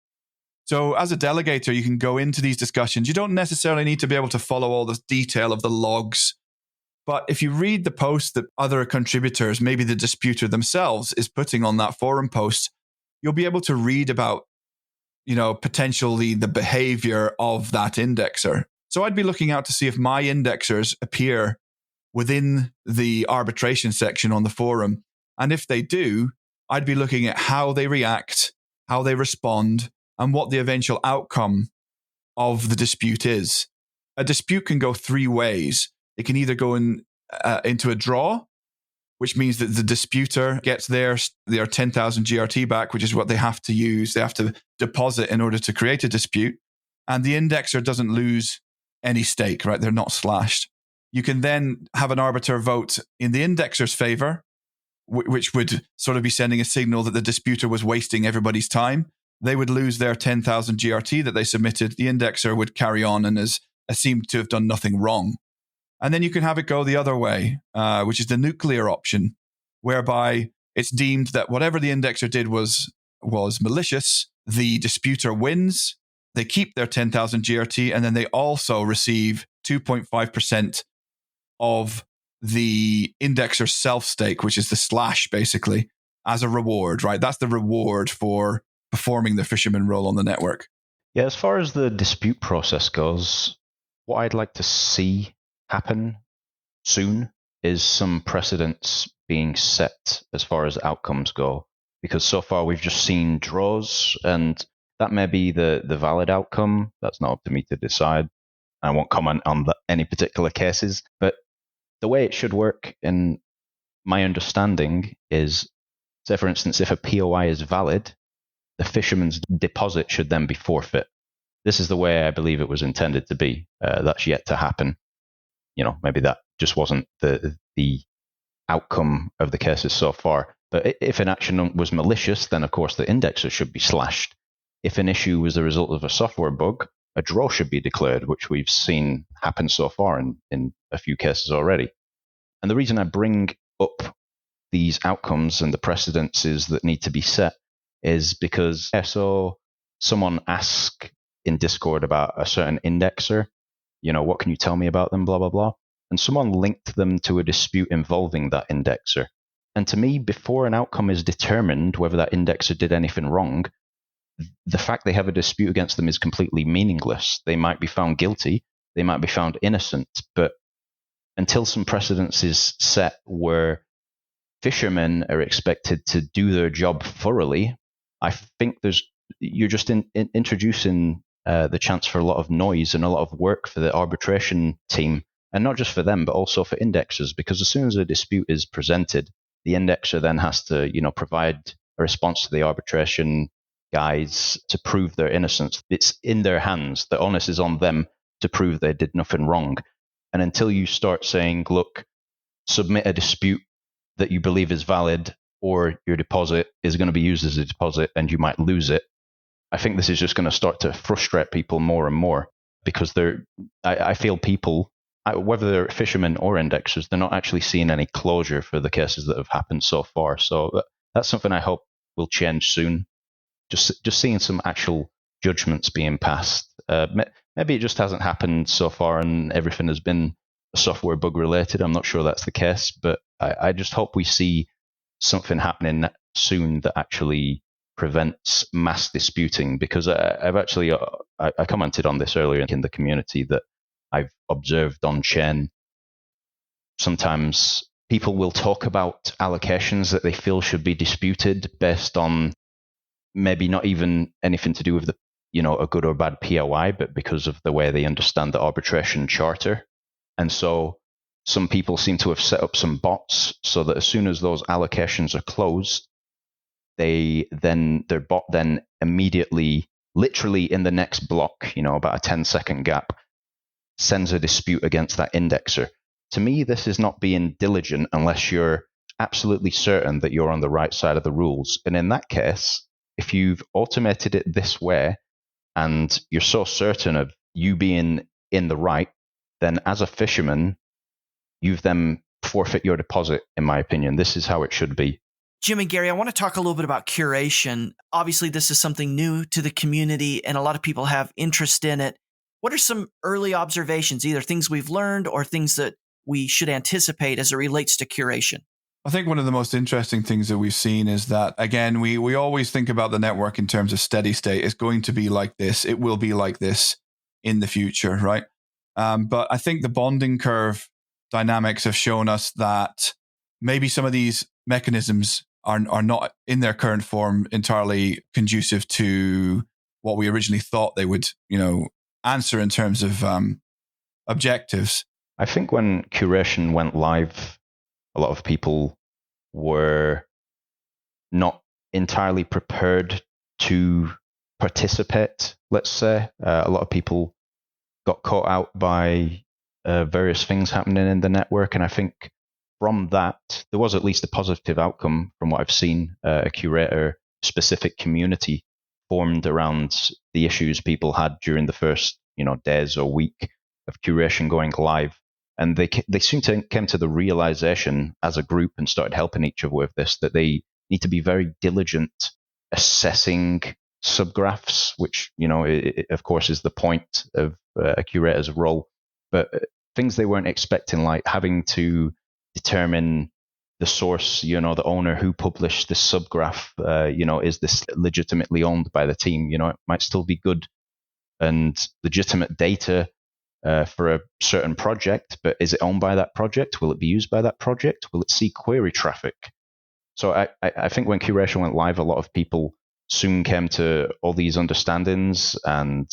So as a delegator, you can go into these discussions. You don't necessarily need to be able to follow all the detail of the logs. But if you read the post that other contributors, maybe the disputer themselves, is putting on that forum post, you'll be able to read about, potentially the behavior of that indexer. So I'd be looking out to see if my indexers appear within the arbitration section on the forum. And if they do, I'd be looking at how they react, how they respond, and what the eventual outcome of the dispute is. A dispute can go three ways. It can either go into a draw, which means that the disputer gets their 10,000 GRT back, which is what they have to use. They have to deposit in order to create a dispute. And the indexer doesn't lose any stake, right? They're not slashed. You can then have an arbiter vote in the indexer's favor, which would sort of be sending a signal that the disputer was wasting everybody's time. They would lose their 10,000 GRT that they submitted. The indexer would carry on and has seemed to have done nothing wrong. And then you can have it go the other way, which is the nuclear option, whereby it's deemed that whatever the indexer did was malicious. The disputer wins. They keep their 10,000 GRT, and then they also receive 2.5% of the indexer's self-stake, which is the slash, basically, as a reward, right? That's the reward for performing the fisherman role on the network. Yeah, as far as the dispute process goes, what I'd like to see happen soon is some precedents being set as far as outcomes go. Because so far we've just seen draws, and that may be the valid outcome. That's not up to me to decide. I won't comment on any particular cases, but the way it should work, in my understanding, is, say for instance, if a POI is valid, the fisherman's deposit should then be forfeit. This is the way I believe it was intended to be. That's yet to happen. Maybe that just wasn't the outcome of the cases so far. But if an action was malicious, then of course the indexer should be slashed. If an issue was the result of a software bug, a draw should be declared, which we've seen happen so far in a few cases already. And the reason I bring up these outcomes and the precedences that need to be set is because I saw someone ask in Discord about a certain indexer, what can you tell me about them, blah, blah, blah. And someone linked them to a dispute involving that indexer. And to me, before an outcome is determined, whether that indexer did anything wrong, the fact they have a dispute against them is completely meaningless. They might be found guilty, they might be found innocent, but until some precedence is set where fishermen are expected to do their job thoroughly, I think you're just introducing the chance for a lot of noise and a lot of work for the arbitration team, and not just for them, but also for indexers, because as soon as a dispute is presented, the indexer then has to, provide a response to the arbitration guys to prove their innocence. It's in their hands. The onus is on them to prove they did nothing wrong. And until you start saying, look, submit a dispute that you believe is valid, or your deposit is going to be used as a deposit and you might lose it, I think this is just going to start to frustrate people more and more, because I feel people, whether they're fishermen or indexers, they're not actually seeing any closure for the cases that have happened so far. So that's something I hope will change soon. Just seeing some actual judgments being passed. Maybe it just hasn't happened so far and everything has been software bug related. I'm not sure that's the case, but I just hope we see something happening soon that actually prevents mass disputing, because I've actually, I commented on this earlier in the community that I've observed on chain. Sometimes people will talk about allocations that they feel should be disputed based on maybe not even anything to do with a good or bad POI, but because of the way they understand the arbitration charter. And so some people seem to have set up some bots so that as soon as those allocations are closed, their bot then immediately, literally in the next block, about a 10-second gap, sends a dispute against that indexer. To me, this is not being diligent unless you're absolutely certain that you're on the right side of the rules. And in that case, if you've automated it this way and you're so certain of you being in the right, then as a fisherman, you've then forfeit your deposit, in my opinion. This is how it should be. Jim and Gary, I want to talk a little bit about curation. Obviously, this is something new to the community, and a lot of people have interest in it. What are some early observations, either things we've learned or things that we should anticipate as it relates to curation? I think one of the most interesting things that we've seen is that, again, we always think about the network in terms of steady state. It's going to be like this. It will be like this in the future, right? But I think the bonding curve dynamics have shown us that maybe some of these mechanisms are not in their current form entirely conducive to what we originally thought they would, answer in terms of objectives. I think when curation went live, a lot of people were not entirely prepared to participate, let's say. A lot of people got caught out by various things happening in the network. And I think from that, there was at least a positive outcome from what I've seen. A curator-specific community formed around the issues people had during the first, days or week of curation going live. And they soon came to the realization as a group and started helping each other with this, that they need to be very diligent assessing subgraphs, which, of course, is the point of a curator's role. But things they weren't expecting, like having to determine the source, the owner who published this subgraph, is this legitimately owned by the team? It might still be good and legitimate data for a certain project, but is it owned by that project? Will it be used by that project? Will it see query traffic? So I think when curation went live, a lot of people soon came to all these understandings and,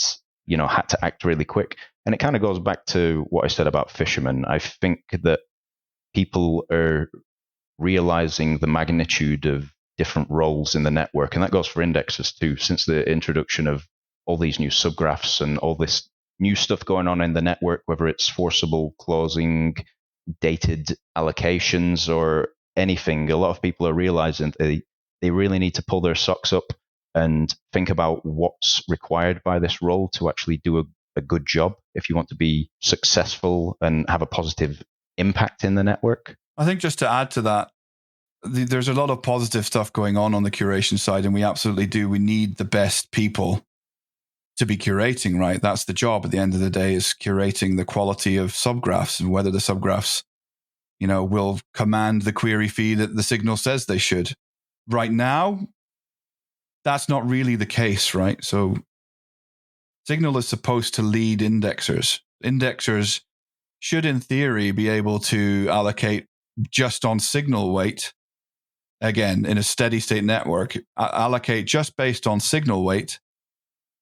had to act really quick. And it kind of goes back to what I said about fishermen. I think that people are realizing the magnitude of different roles in the network. And that goes for indexes too. Since the introduction of all these new subgraphs and all this new stuff going on in the network, whether it's forcible closing, dated allocations, or anything, a lot of people are realizing they really need to pull their socks up and think about what's required by this role to actually do a good job if you want to be successful and have a positive impact in the network. I think just to add to that, there's a lot of positive stuff going on the curation side, and we absolutely do. We need the best people to be curating, right? That's the job at the end of the day, is curating the quality of subgraphs and whether the subgraphs, will command the query fee that the signal says they should. Right now, that's not really the case, right? So Signal is supposed to lead indexers. Indexers should, in theory, be able to allocate just on signal weight. Again, in a steady state network, allocate just based on signal weight,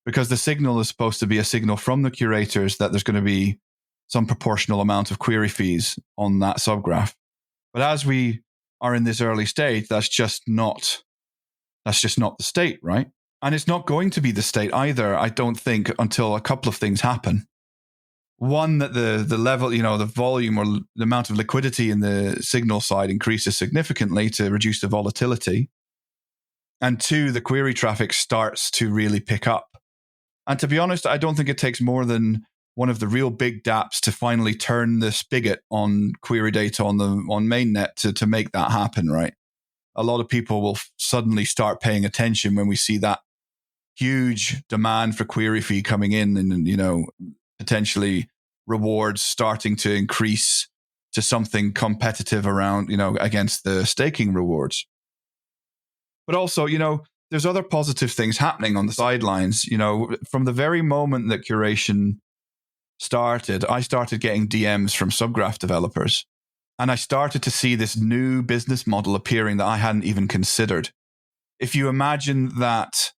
because the signal is supposed to be a signal from the curators that there's going to be some proportional amount of query fees on that subgraph. But as we are in this early stage, that's just not the state, right? And it's not going to be the state either, I don't think, until a couple of things happen. One, that the level, the volume or the amount of liquidity in the signal side increases significantly to reduce the volatility. And two, the query traffic starts to really pick up. And to be honest, I don't think it takes more than one of the real big dApps to finally turn the spigot on query data on mainnet to make that happen, right? A lot of people will suddenly start paying attention when we see that huge demand for query fee coming in, and potentially rewards starting to increase to something competitive around, against the staking rewards. But also, there's other positive things happening on the sidelines. From the very moment that curation started, I started getting DMs from subgraph developers, and I started to see this new business model appearing that I hadn't even considered. If you imagine that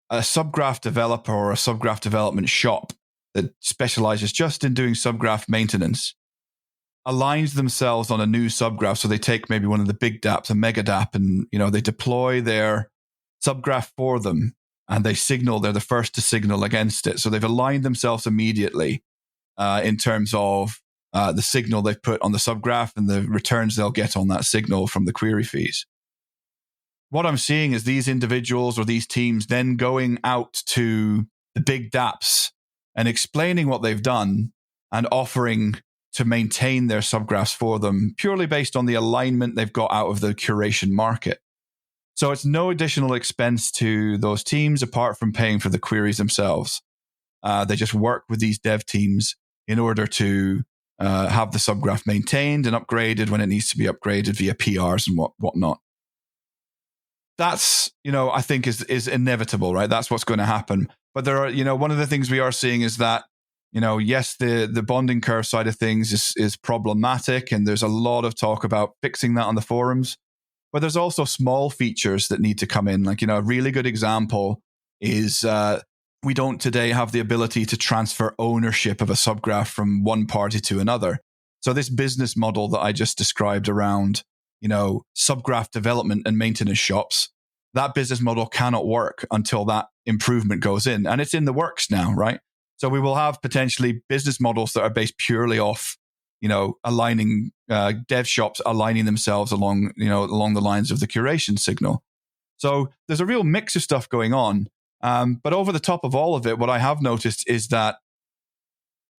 a subgraph developer or a subgraph development shop that specializes just in doing subgraph maintenance aligns themselves on a new subgraph. So they take maybe one of the big dApps, a mega dApp, and they deploy their subgraph for them, and they're the first to signal against it. So they've aligned themselves immediately in terms of the signal they've put on the subgraph and the returns they'll get on that signal from the query fees. What I'm seeing is these individuals or these teams then going out to the big dApps and explaining what they've done and offering to maintain their subgraphs for them purely based on the alignment they've got out of the curation market. So it's no additional expense to those teams apart from paying for the queries themselves. They just work with these dev teams in order to have the subgraph maintained and upgraded when it needs to be upgraded via PRs and whatnot. That's, I think is inevitable, right? That's what's going to happen. But there are, one of the things we are seeing is that, yes, the bonding curve side of things is problematic, and there's a lot of talk about fixing that on the forums. But there's also small features that need to come in. Like, a really good example is we don't today have the ability to transfer ownership of a subgraph from one party to another. So this business model that I just described around, subgraph development and maintenance shops, that business model cannot work until that improvement goes in. And it's in the works now, right? So we will have potentially business models that are based purely off, aligning dev shops aligning themselves along the lines of the curation signal. So there's a real mix of stuff going on. But over the top of all of it, what I have noticed is that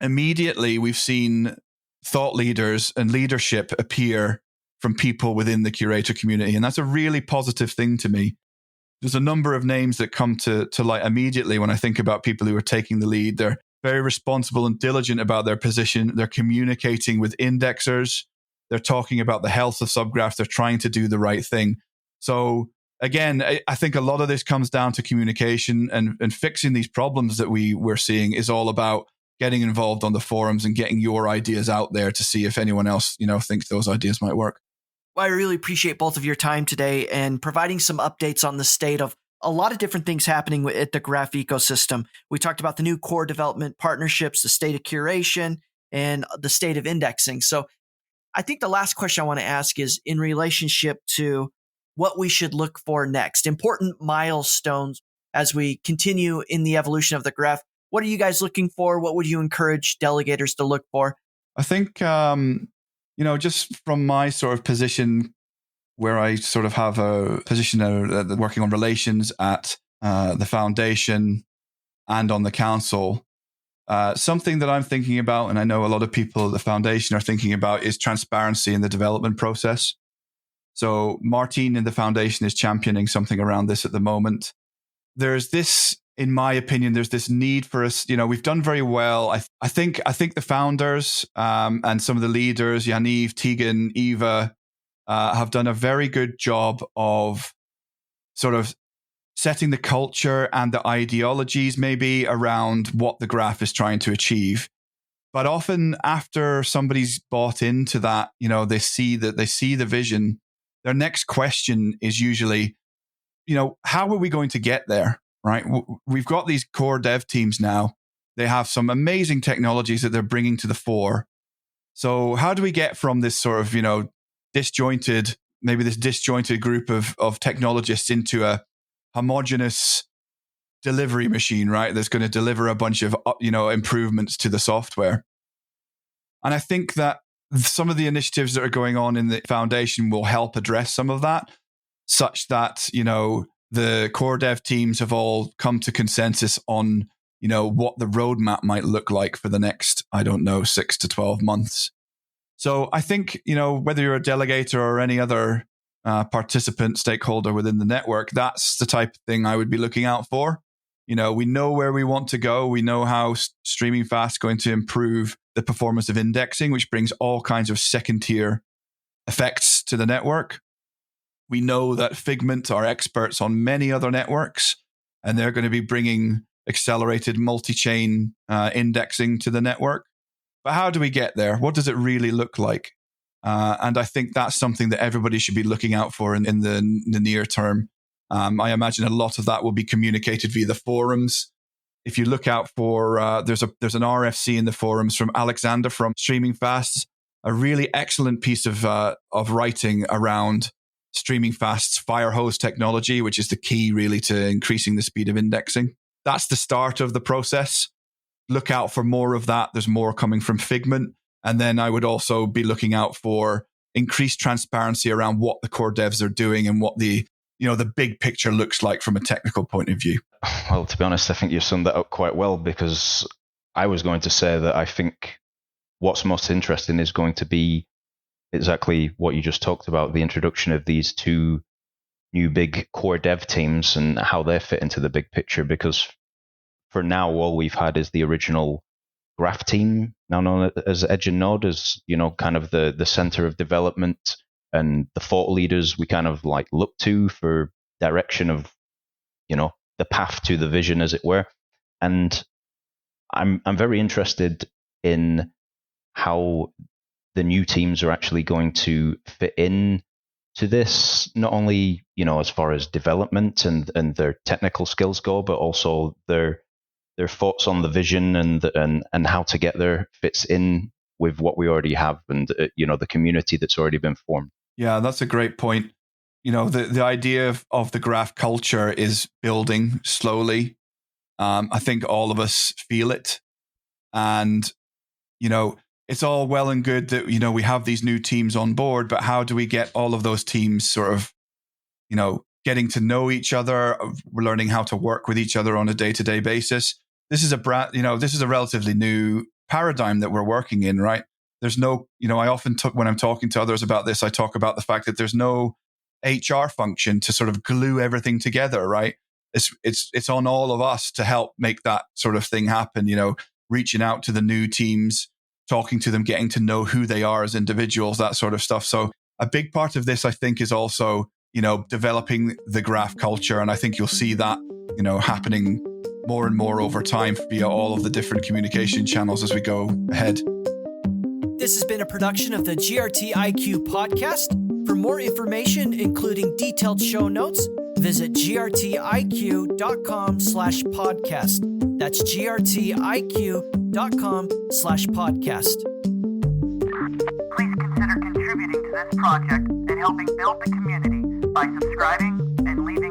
immediately we've seen thought leaders and leadership appear from people within the curator community. And that's a really positive thing to me. There's a number of names that come to light immediately when I think about people who are taking the lead. They're very responsible and diligent about their position. They're communicating with indexers. They're talking about the health of subgraphs. They're trying to do the right thing. So again, I think a lot of this comes down to communication and fixing these problems that we're seeing is all about getting involved on the forums and getting your ideas out there to see if anyone else, thinks those ideas might work. Well, I really appreciate both of your time today and providing some updates on the state of a lot of different things happening at the graph ecosystem. We talked about the new core development partnerships, the state of curation, and the state of indexing. So I think the last question I want to ask is in relationship to what we should look for next, important milestones as we continue in the evolution of the graph. What are you guys looking for? What would you encourage delegators to look for? I think, just from my sort of position where I sort of have a position working on relations at the foundation and on the council, something that I'm thinking about, and I know a lot of people at the foundation are thinking about, is transparency in the development process. So Martin in the foundation is championing something around this at the moment. There's this, in my opinion, there's this need for us. We've done very well. I think the founders and some of the leaders, Yaniv, Tegan, Eva, have done a very good job of sort of setting the culture and the ideologies maybe around what the graph is trying to achieve. But often after somebody's bought into that, they see the vision. Their next question is usually, how are we going to get there? Right? We've got these core dev teams now. They have some amazing technologies that they're bringing to the fore. So how do we get from this sort of, disjointed group of technologists into a homogeneous delivery machine, right? That's going to deliver a bunch of, improvements to the software. And I think that some of the initiatives that are going on in the foundation will help address some of that, such that, the core dev teams have all come to consensus on, what the roadmap might look like for the next, 6 to 12 months. So I think, whether you're a delegator or any other participant, stakeholder within the network, that's the type of thing I would be looking out for. We know where we want to go. We know how StreamingFast is going to improve the performance of indexing, which brings all kinds of second-tier effects to the network. We know that Figment are experts on many other networks, and they're going to be bringing accelerated multi-chain indexing to the network. But how do we get there? What does it really look like? And I think that's something that everybody should be looking out for in the near term. I imagine a lot of that will be communicated via the forums. If you look out for, there's an RFC in the forums from Alexander from StreamingFast, a really excellent piece of writing around StreamingFast's firehose technology, which is the key really to increasing the speed of indexing. That's the start of the process. Look out for more of that. There's more coming from Figment. And then I would also be looking out for increased transparency around what the core devs are doing and what the big picture looks like from a technical point of view. Well, to be honest, I think you summed that up quite well, because I was going to say that I think what's most interesting is going to be exactly what you just talked about, the introduction of these two new big core dev teams and how they fit into the big picture. Because for now, all we've had is the original graph team, now known as Edge and Node, as kind of the center of development and the thought leaders we kind of like look to for direction of the path to the vision, as it were. And I'm very interested in how the new teams are actually going to fit in to this, not only as far as development and their technical skills go, but also their their thoughts on the vision and how to get there fits in with what we already have and the community that's already been formed. Yeah, that's a great point. The idea of the graph culture is building slowly. I think all of us feel it. And, it's all well and good that, we have these new teams on board, but how do we get all of those teams sort of, getting to know each other, learning how to work with each other on a day-to-day basis? This is a relatively new paradigm that we're working in, right? There's no, I often when I'm talking to others about this, I talk about the fact that there's no HR function to sort of glue everything together, right? It's on all of us to help make that sort of thing happen, reaching out to the new teams, talking to them, getting to know who they are as individuals, that sort of stuff. So a big part of this, I think, is also, developing the graph culture. And I think you'll see that, happening more and more over time via all of the different communication channels as we go ahead. This has been a production of the GRTiQ podcast. For more information, including detailed show notes, visit grtiq.com/podcast. That's grtiq.com/podcast. Please consider contributing to this project and helping build the community by subscribing and leaving